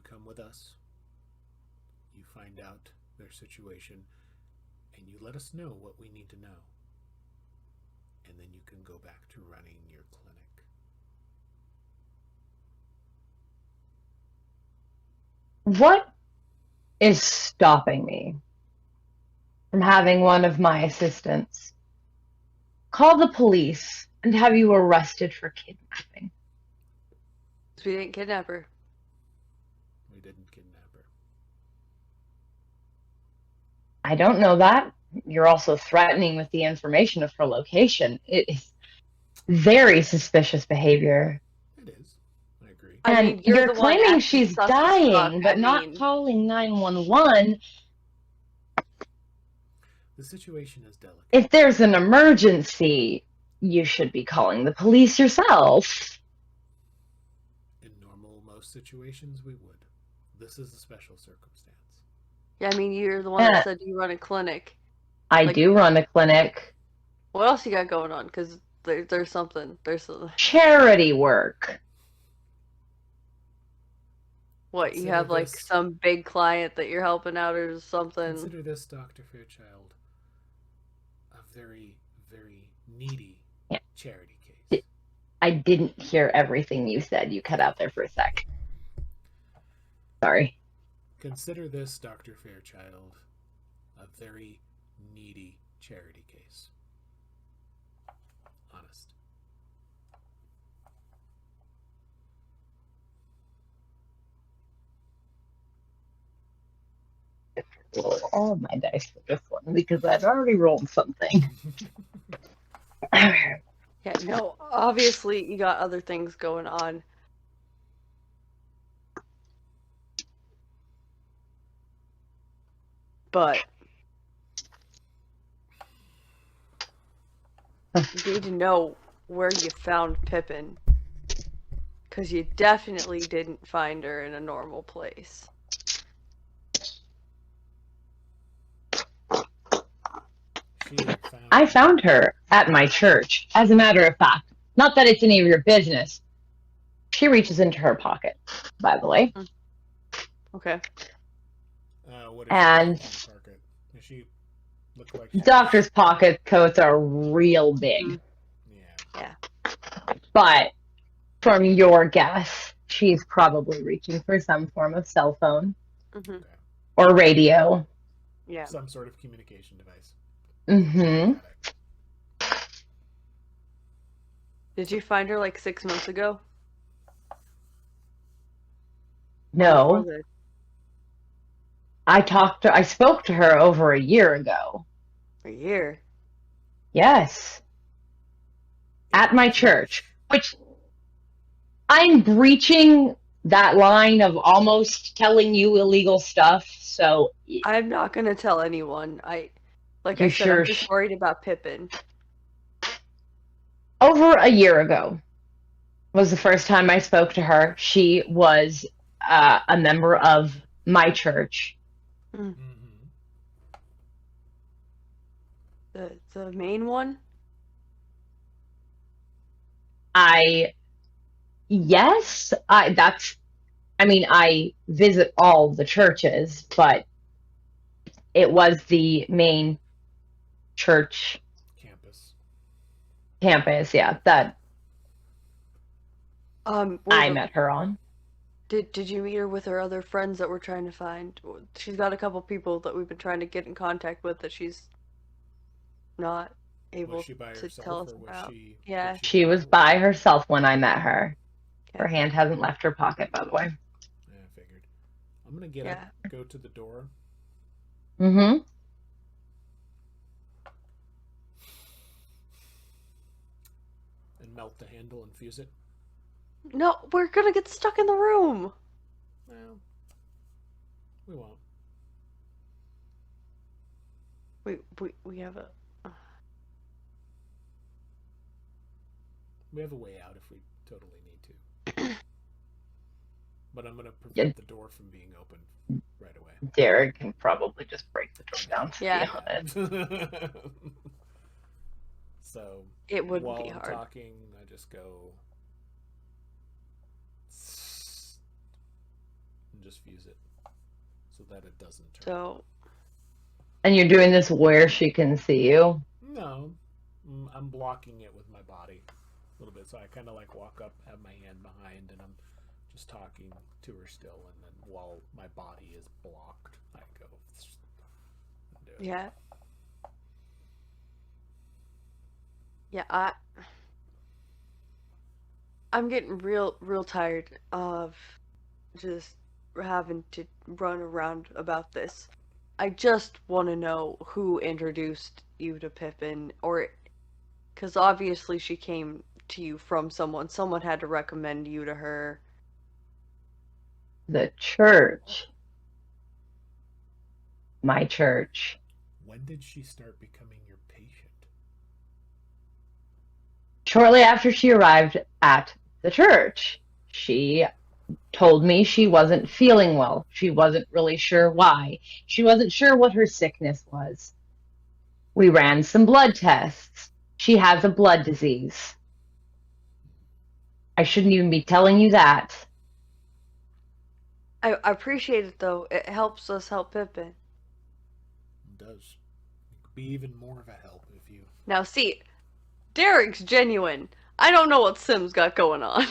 come with us, you find out their situation, and you let us know what we need to know. And then you can go back to running your clinic. What is stopping me from having one of my assistants call the police and have you arrested for kidnapping? We didn't kidnap her. We didn't kidnap her. I don't know that. You're also threatening with the information of her location. It is very suspicious behavior. It is. I agree. I And mean, you're the one claiming acting she's sus as dying, fuck, but I not mean, calling 911. The situation is delicate. If there's an emergency, you should be calling the police yourself. In most situations, we would. This is a special circumstance. Yeah, I mean, you're the one that said you run a clinic. I do run a clinic. What else you got going on? Because there's something. Charity work. What, you have like some big client that you're helping out or something? Consider this, Dr. Fairchild, a very, very needy charity case. I didn't hear everything you said. You cut out there for a sec. Sorry. Consider this, Dr. Fairchild, a very needy charity case. Honest. Roll all my dice for this one because I'd already rolled something. Yeah, no, obviously you got other things going on. But you need to know where you found Pippen. Because you definitely didn't find her in a normal place. I found her at my church, as a matter of fact. Not that it's any of your business. She reaches into her pocket, by the way. Okay. And she look like doctor's pocket coats are real big. Yeah. But from your guess, she's probably reaching for some form of cell phone or radio. Yeah. Some sort of communication device. Mm-hmm. Did you find her like 6 months ago? No. I spoke to her over a year ago. A year? Yes. At my church, which I'm breaching that line of almost telling you illegal stuff, so I'm not gonna tell anyone. I said, sure I'm just worried about Pippen. Over a year ago was the first time I spoke to her. She was a member of my church. Mm. The main one? I visit all the churches, but it was the main church campus, yeah, that I met her on. Did you meet her with her other friends that we're trying to find? She's got a couple people that we've been trying to get in contact with that she's not able to tell us about. Yeah. She was by herself when I met her. Okay. Her hand hasn't left her pocket, by the way. Yeah, I figured. I'm gonna get up, go to the door. Mm-hmm. And melt the handle and fuse it. No, we're gonna get stuck in the room. Well, we won't. We have a... We have a way out if we totally need to. But I'm going to prevent the door from being open right away. Dearg can probably just break the door down to be honest. So, it wouldn't while be I'm hard. talking, I just go... just fuse it so that it doesn't turn. So. And you're doing this where she can see you? No, I'm blocking it with my body a little bit. So I kind of like walk up, have my hand behind, and I'm just talking to her still. And then while my body is blocked, I go. And do it. Yeah. Yeah, I'm getting real tired of just having to run around about this. I just want to know who introduced you to Pippen, or because obviously she came to you from someone. Someone had to recommend you to her. The church. My church. When did she start becoming your patient? Shortly after she arrived at the church, she told me she wasn't feeling well. She wasn't really sure why. She wasn't sure what her sickness was. We ran some blood tests. She has a blood disease. I shouldn't even be telling you that. I appreciate it though. It helps us help Pippin. It does. It could be even more of a help if you. Now see, Dearg's genuine. I don't know what Sim's got going on.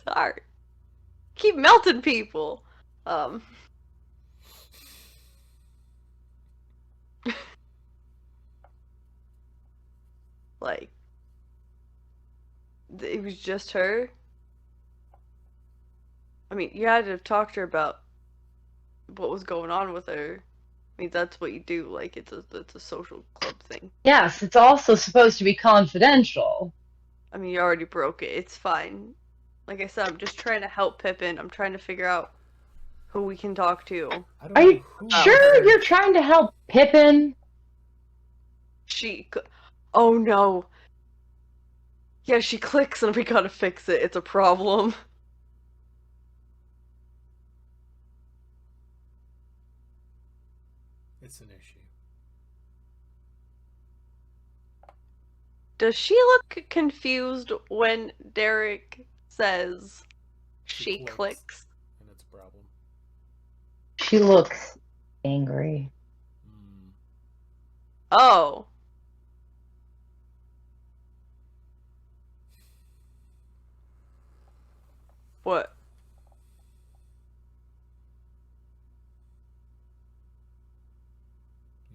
Sorry. Keep melting people. Like, it was just her. I mean, you had to talk to her about what was going on with her. I mean, that's what you do. Like, it's a social club thing. Yes, it's also supposed to be confidential. I mean, you already broke it. It's fine. Like I said, I'm just trying to help Pippin. I'm trying to figure out who we can talk to. Are you sure you're trying to help Pippin? Oh no. Yeah, she clicks and we gotta fix it. It's a problem. It's an issue. Does she look confused when Dearg says she clicks? And it's a problem. She looks angry. Oh. What?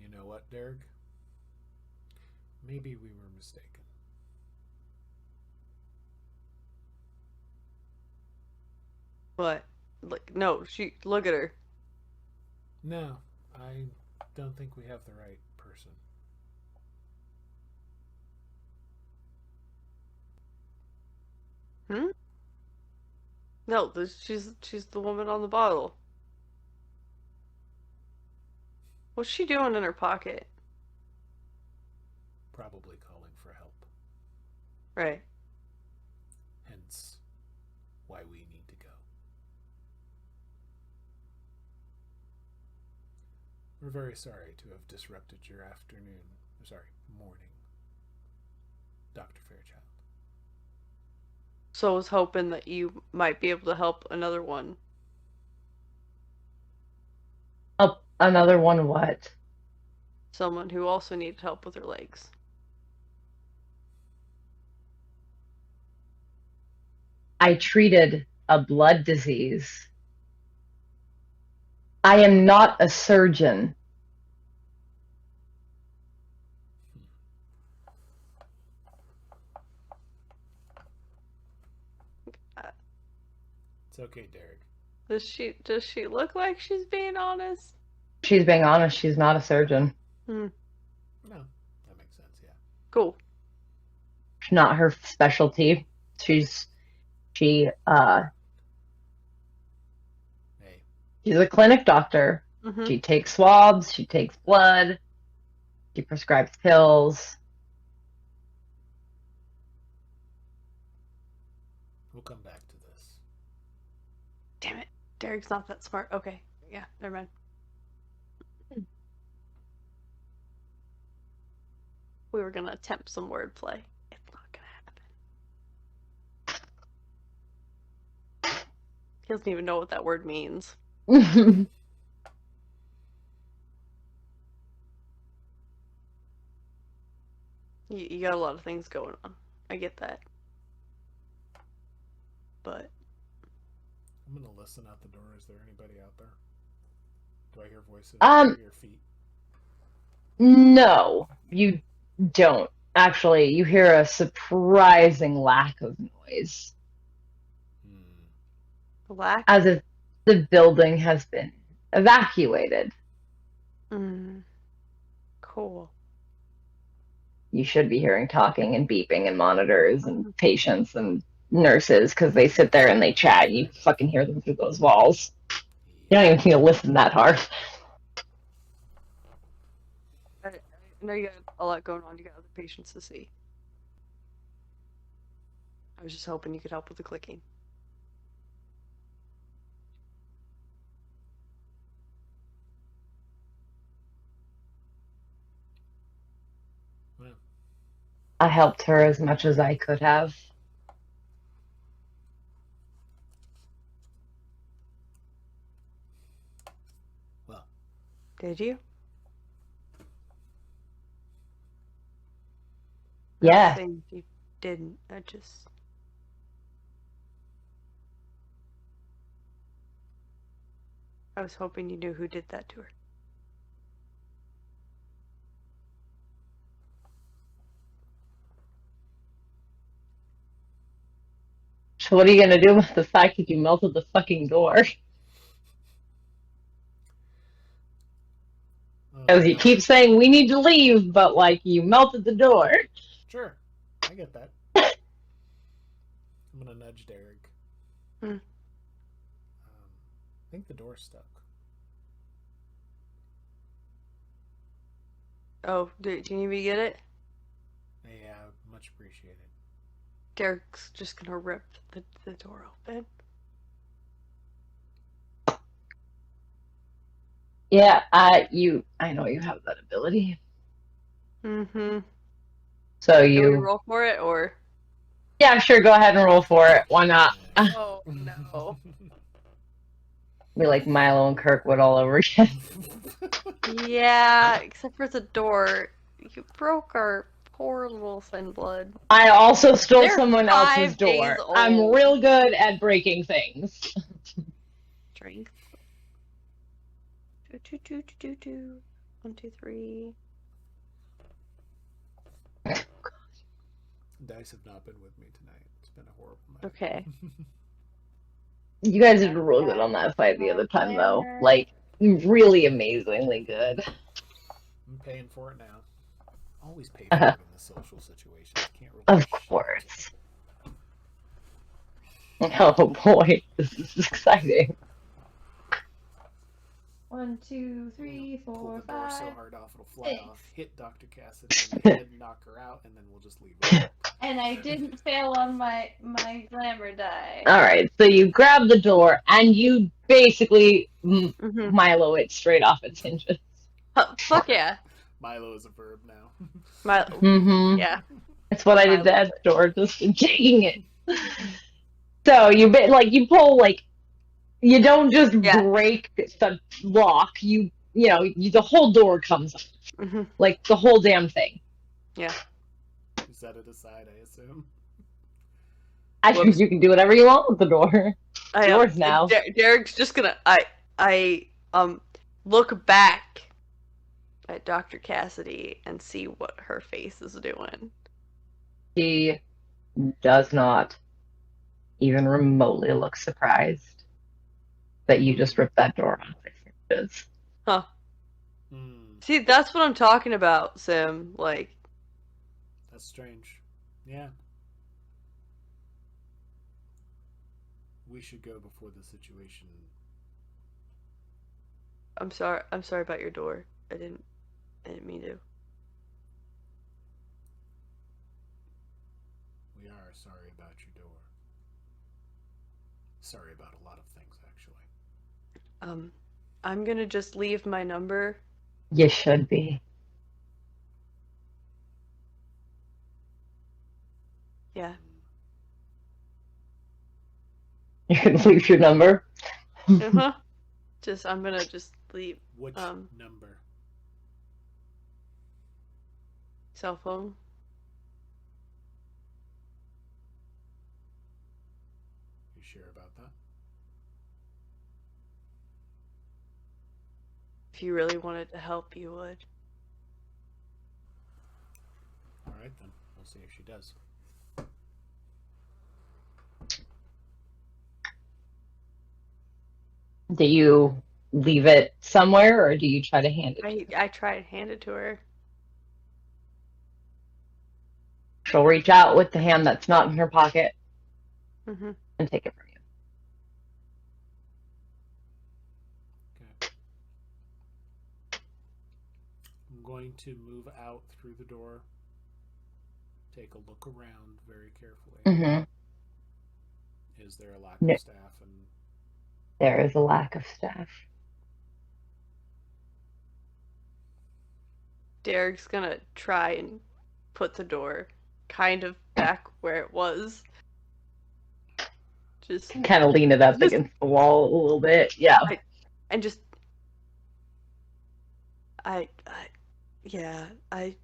You know what, Dearg? Maybe we were mistaken. What? No, look at her. No, I don't think we have the right person. Hmm? No, she's the woman on the bottle. What's she doing in her pocket? Probably calling for help. Right. Hence, why we need to go. We're very sorry to have disrupted your morning, Dr. Fairchild. So I was hoping that you might be able to help another one. Help another one what? Someone who also needed help with her legs. I treated a blood disease. I am not a surgeon. It's okay, Dearg. Does she look like she's being honest? She's being honest, she's not a surgeon. No, that makes sense, yeah. Cool. It's not her specialty. She's a clinic doctor. Mm-hmm. She takes swabs, she takes blood, she prescribes pills. We'll come back to this. Damn it. Dearg's not that smart. Okay. Yeah, never mind. We were gonna attempt some wordplay. It's not gonna happen. He doesn't even know what that word means. You got a lot of things going on. I get that. But I'm gonna listen out the door. Is there anybody out there? Do I hear voices? Do Um, I hear feet? No, you don't. Actually, you hear a surprising lack of noise, black. as if the building has been evacuated. Cool. You should be hearing talking and beeping and monitors and patients and nurses because they sit there and they chat. You fucking hear them through those walls. You don't even need to listen that hard. I know you got a lot going on. You got other patients to see. I was just hoping you could help with the clicking. Well, I helped her as much as I could have. well, Did you? Yeah. Not saying you didn't. I was hoping you knew who did that to her. So what are you gonna do about the fact that you melted the fucking door? Because you no. keep saying we need to leave, but like you melted the door. Sure, I get that. I'm gonna nudge Dearg. I think the door's stuck. Oh, do you need me to get it? Yeah, much appreciated. Derek's just gonna rip the door open. Yeah, I know you have that ability. Mm-hmm. So Can we you roll for it, or? Yeah, sure, go ahead and roll for it. Why not? Oh, no. Be like Milo and Kirkwood all over again. Yeah, except for the door. You broke our poor little thin blood. I also stole They're someone 5 else's days door. I'm old. real good at breaking things. Strength. 2. 1, 2, 3. Dice have not been with me tonight. It's been a horrible night. Okay. You guys did real good on that fight the other time, though. Like, really amazingly good. I'm paying for it now. Always pay for it in the social situations. Can't really. Of course. Oh boy, this is exciting. 1, 2, 3, 4, Pull the 5. door so hard off it'll fly 6. off, hit Dr. Cassidy in the head, knock her out, and then we'll just leave her. And I didn't fail on my glamour die. Alright, so you grab the door and you basically Milo it straight off its hinges. Fuck yeah. Milo is a verb now. Mm-hmm. Yeah. That's what I did to Ed's door, just taking it. So you pull, like, you don't just break the lock, the whole door comes up. Mm-hmm. Like, the whole damn thing. Yeah. You set it aside, I assume. I think you can do whatever you want with the door. It's yours now. Derek's just gonna I look back at Dr. Cassidy and see what her face is doing. She does not even remotely look surprised that you just ripped that door off its hinges. Huh. See, that's what I'm talking about, Sim. Like, that's strange. Yeah. We should go before the situation. I'm sorry about your door. I didn't mean to. We are sorry about your door. Sorry about a lot of things, actually. I'm gonna just leave my number. You should be. Yeah. You can leave your number. Uh-huh. I'm gonna just leave Which number? cell phone. You sure about that? If you really wanted to help, you would. All right, then. We'll see if she does. Do you leave it somewhere, or do you try to hand it? I try to hand it to her. She'll reach out with the hand that's not in her pocket Mm-hmm. and take it from you. Okay. I'm going to move out through the door. Take a look around very carefully. Mm-hmm. Is there a lack No. of staff? And There is a lack of staff. Dearg's gonna try and put the door kind of back where it was. Just Kind of lean it up against the wall a little bit. Yeah. and just yeah, I'm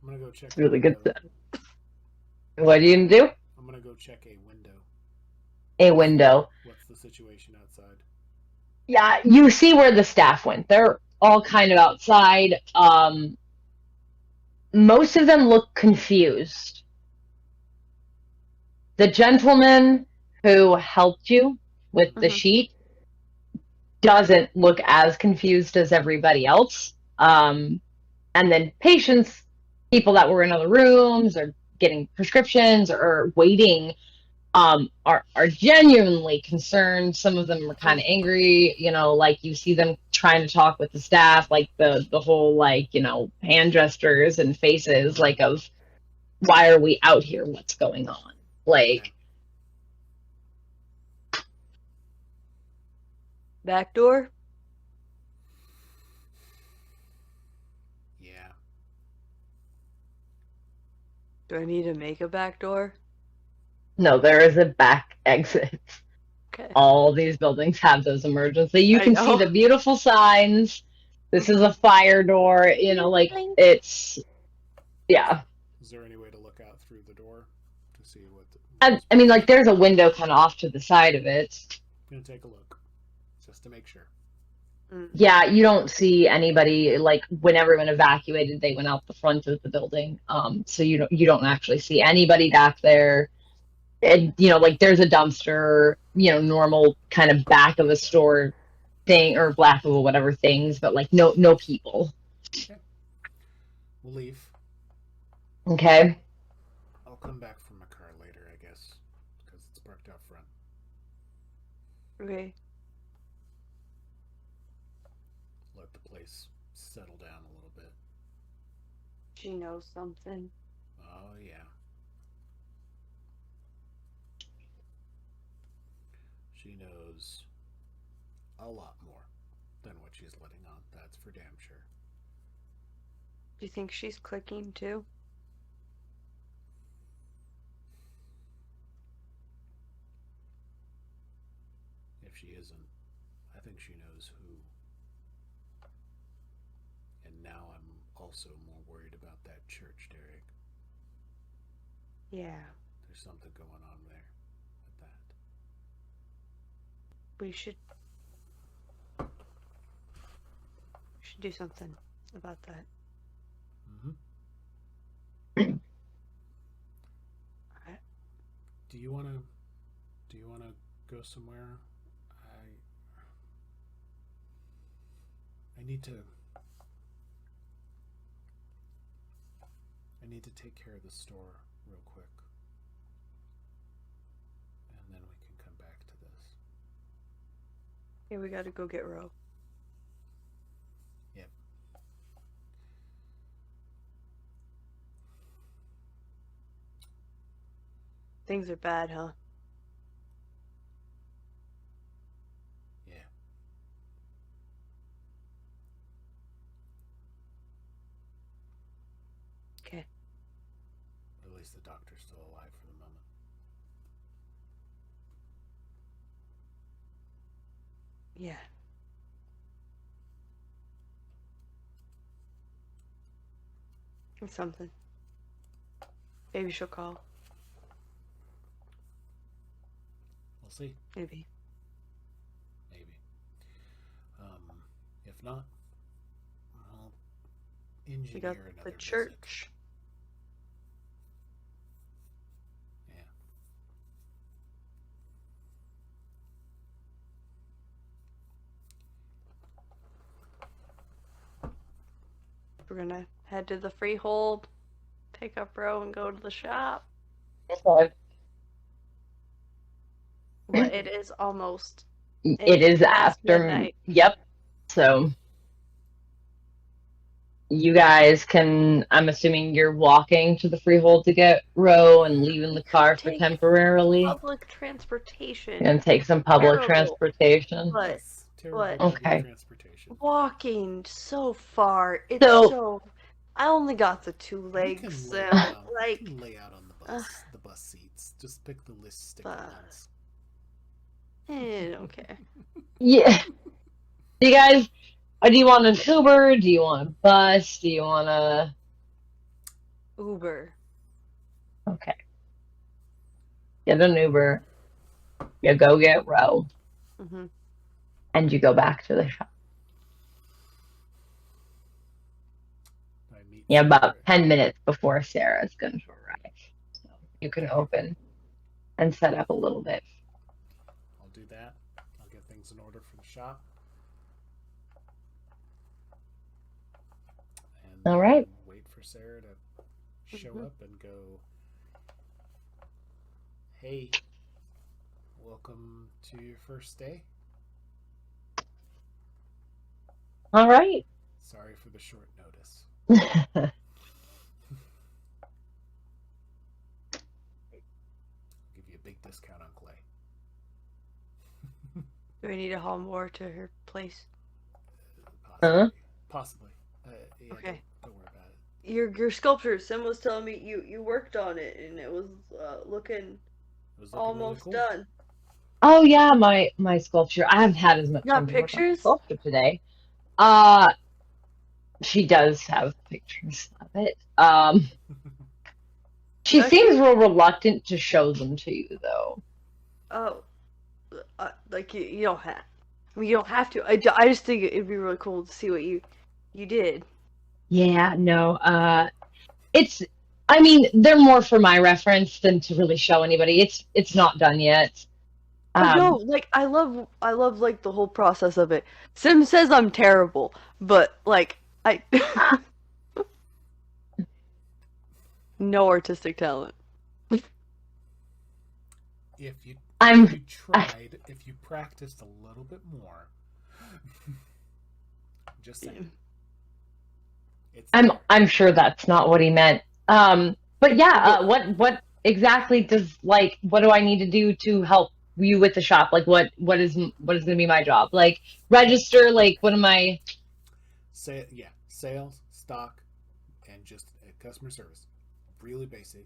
gonna go check. It's really good stuff. What are you gonna do? I'm gonna go check a window. A window. What's the situation outside? Yeah, you see where the staff went. They're all kind of outside. Most of them look confused. The gentleman who helped you with the sheet doesn't look as confused as everybody else. And then patients, people that were in other rooms or getting prescriptions or waiting, are genuinely concerned. Some of them are kind of angry, like you see them trying to talk with the staff, like the whole, like, hand gestures and faces, like, of, why are we out here? What's going on? Like, back door. Yeah. Do I need to make a back door? no, there is a back exit. Okay. All these buildings have those emergency. You I can see know. the beautiful signs. This is a fire door, like, it's, yeah. Is there any way to look out through the door to see what? I mean, like, there's a window kind of off to the side of it. I'm gonna take a look, just to make sure. Yeah, you don't see anybody. Like, when everyone evacuated, they went out the front of the building. So you don't actually see anybody back there. And like, there's a dumpster, normal kind of back of a store thing, or back of a whatever things, but like no people. Okay. We'll leave. Okay. I'll come back from my car later, I guess, because it's parked out front. Okay. Let the place settle down a little bit. She knows something. Oh, yeah. She knows a lot more than what she's letting on. That's for damn sure. Do you think she's clicking too? If she isn't, I think she knows who. And now I'm also more worried about that church, Dearg. Yeah. There's something going on there with that. We should do something about that. Mm-hmm. Do you wanna go somewhere? I need to take care of the store real quick. And then we can come back to this. Yeah, we gotta go get Ro. Yep. Things are bad, huh? Yeah. Okay. still alive for the moment. Yeah. Or something. Maybe she'll call. We'll see. Maybe. Maybe. If not, I'll engineer We got another the visit. church. Yeah. We're gonna head to the freehold, pick up Ro, and go to the shop. Okay. But it is almost. It is past after. midnight. Yep. So you guys can. I'm assuming you're walking to the freehold to get Ro and leaving the car for Take temporarily. Public transportation. And take some public Terrible. transportation. But Yes. Terrible but- public Okay. transportation. walking so far, it's So- so. I only got the 2 You legs, can so lay out, you like. can lay out on the bus seats. Just pick the least sticky But- ones. Okay. Yeah. Do you guys? Do you want an Uber? Do you want a bus? Do you want a? Uber. Okay. Get an Uber. You go get Ro, Mm-hmm. and you go back to the shop. I meet Yeah, about Sarah. 10 minutes before Sarah's going to arrive. So you can open and set up a little bit. I'll do that. I'll get things in order for the shop. And All right. then wait for Sarah to show Mhm. up and go, hey, welcome to your first day. All right. Sorry for the short notice. Give you a big discount on clay. Do we need to haul more to her place? Huh? Possibly. Yeah, Okay. don't worry about it. Your sculpture. Sim was telling me you worked on it and it was looking It was looking almost really cool. done. Oh yeah, my sculpture. I haven't had as much You got time to work on my pictures? sculpture today. She does have pictures of it. She Actually- seems real reluctant to show them to you though. Oh, like you don't have. I mean, you don't have to. I just think it'd be really cool to see what you did. Yeah, no. I mean, they're more for my reference than to really show anybody. It's not done yet. No, like I love like the whole process of it. Sim says I'm terrible, but like I no artistic talent. If you I'm if you practiced a little bit more, just saying. It's I'm sure that's not what he meant. But yeah, what exactly does what do I need to do to help you with the shop? Like what is going to be my job? Like register, like what am I? Sales, stock, and just customer service. Really basic.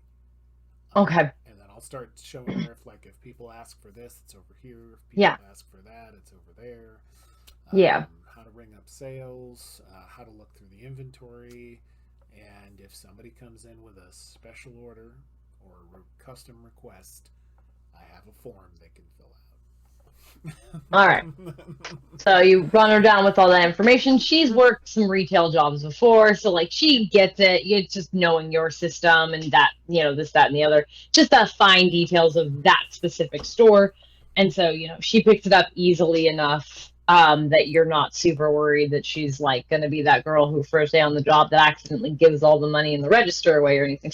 Okay. And then I'll start showing her if people ask for this, it's over here. If people Yeah. ask for that, it's over there. Yeah. How to ring up sales, how to look through the inventory, and if somebody comes in with a special order or a custom request, I have a form they can fill out. All right. So you run her down with all that information. She's worked some retail jobs before, so she gets it. It's just knowing your system and that, this, that, and the other. Just the fine details of that specific store. And so, she picks it up easily enough that you're not super worried that she's going to be that girl who first day on the job that accidentally gives all the money in the register away or anything.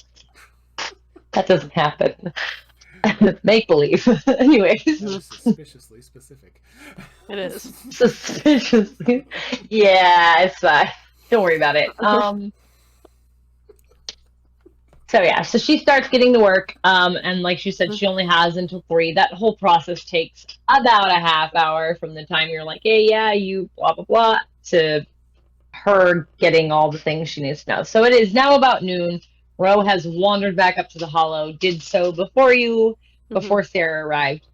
That doesn't happen. Make believe. Anyways. That was suspiciously specific. It is. Suspiciously. Yeah, it's fine. Don't worry about it. So yeah, so she starts getting to work, and like she said, she only has until 3. That whole process takes about a half hour from the time you're like, hey, yeah, you blah blah blah, to her getting all the things she needs to know. So it is now about noon. Ro has wandered back up to the hollow, did so before Sarah arrived.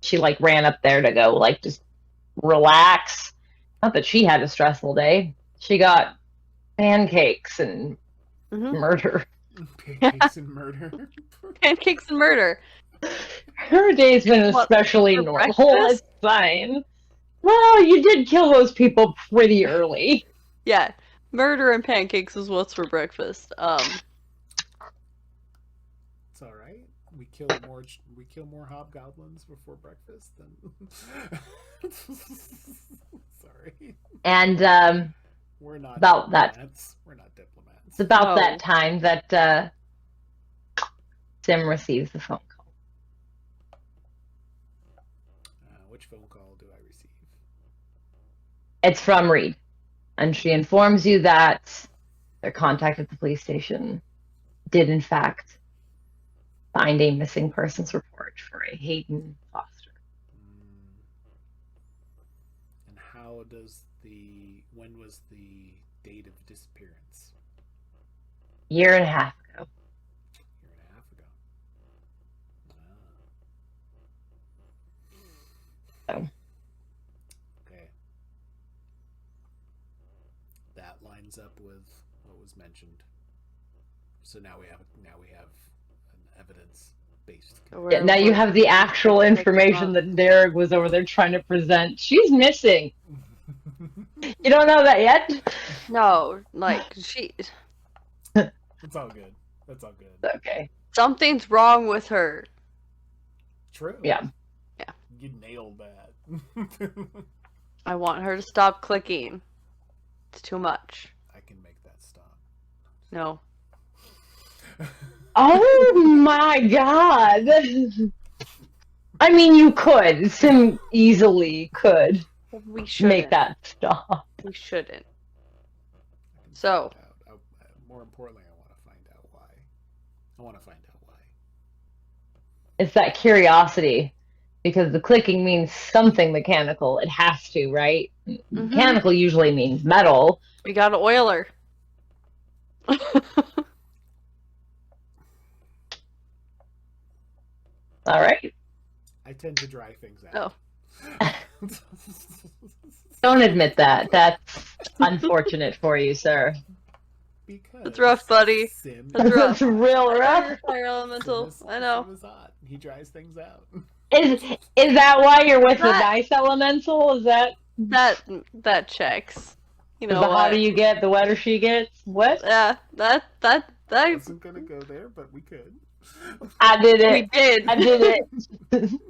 She like ran up there to go like just relax. Not that she had a stressful day. She got pancakes and murder. Pancakes and murder. Pancakes and murder. Her day's been especially normal. It's fine. Well, you did kill those people pretty early. Yeah, murder and pancakes is what's for breakfast. It's all right. We kill more hobgoblins before breakfast than. Sorry. And we're not about diplomats. We're not diplomats. it's about that time that Sim receives the phone call. Which phone call do I receive? It's from Reed, and she informs you that their contact at the police station did in fact find a missing persons report for a Hayden Foster. And when was the date of disappearance? Year and a half ago. Year and a half ago. So. Okay. That lines up with what was mentioned. So now we have an evidence-based. Yeah, now you have the actual information that Dearg was over there trying to present. She's missing. You don't know that yet? No, like she. It's all good. That's all good. Okay. Something's wrong with her. True. Yeah. Yeah. You nailed that. I want her to stop clicking. It's too much. I can make that stop. No. Oh my god. I mean, you could. Sim easily could We shouldn't. make that stop. We shouldn't. So. More importantly, I want to find out why. It's that curiosity. Because the clicking means something mechanical. It has to, right? Mechanical usually means metal. We got an oiler. All right. I tend to dry things out. Oh. Don't admit that. That's unfortunate for you, sir. Because It's rough, buddy. Sim That's rough. It's real rough. Fire elemental. I know. Sim is hot. He dries things out. Is that why you're with the dice elemental? Is that That checks. You know the what? hotter you get, the wetter she gets? What? Yeah, that I wasn't gonna go there, but we could. I did it. we did. I did it.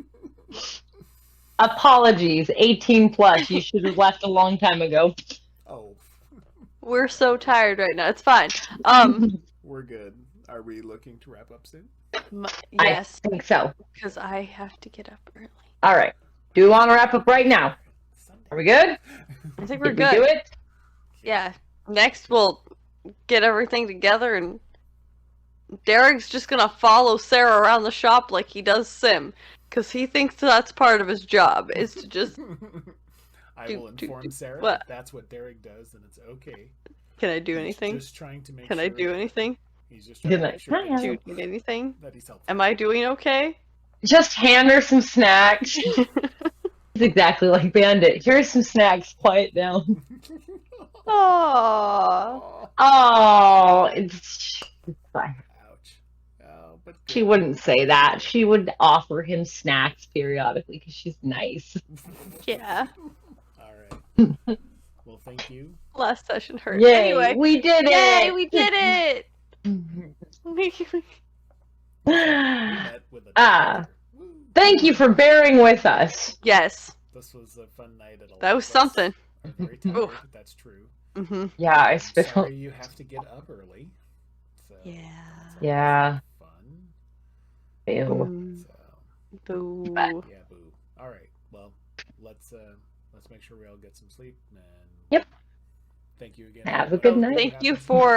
Apologies. 18 plus. You should have left a long time ago. Oh. We're so tired right now. It's fine. We're good. Are we looking to wrap up soon? Yes, I think so. because I have to get up early. All right. Do we want to wrap up right now? Are we good? I think we're Did good. we do it? Yeah. Next, we'll get everything together, and Derek's just gonna follow Sarah around the shop like he does Sim, because he thinks that's part of his job is to just. I will inform Sarah what? if that's what Dearg does, and it's okay. Can I do He's anything? just trying to make Can sure I do anything? He's just trying to Good make sure night. Do you need anything? that he's helpful. Am I doing okay? Just hand her some snacks. It's exactly like Bandit. Here's some snacks. Quiet down. Aww. Oh, it's fine. Ouch. Oh, but She wouldn't say that. She would offer him snacks periodically because she's nice. Yeah. All right. Well, thank you. Last session hurt. Yay, Anyway. we did it! Yay, we did it! We met with a Ah. Woo. Thank you for bearing with us. Yes. This was a fun night at 11. That was something. Very tired, Oof. but that's true. Mm-hmm. Yeah, I I'm spit. sorry you have to get up early. So Yeah. that's Yeah. fun. Ew. So Boo. But- yeah, boo. All right. Well, let's make sure we all get some sleep. And Yep. Thank you again. Have a good night. Thank you Happens. for,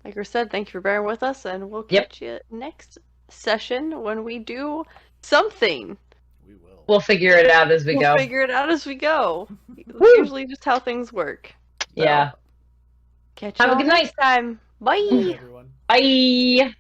like I said, thank you for bearing with us, and we'll Yep. catch you next session when we do something. We will. We'll figure it out as we We'll go. figure it out as we go. That's Woo. usually just how things work. So, Yeah. catch Have you a all good night. next time. Bye. everyone. Bye.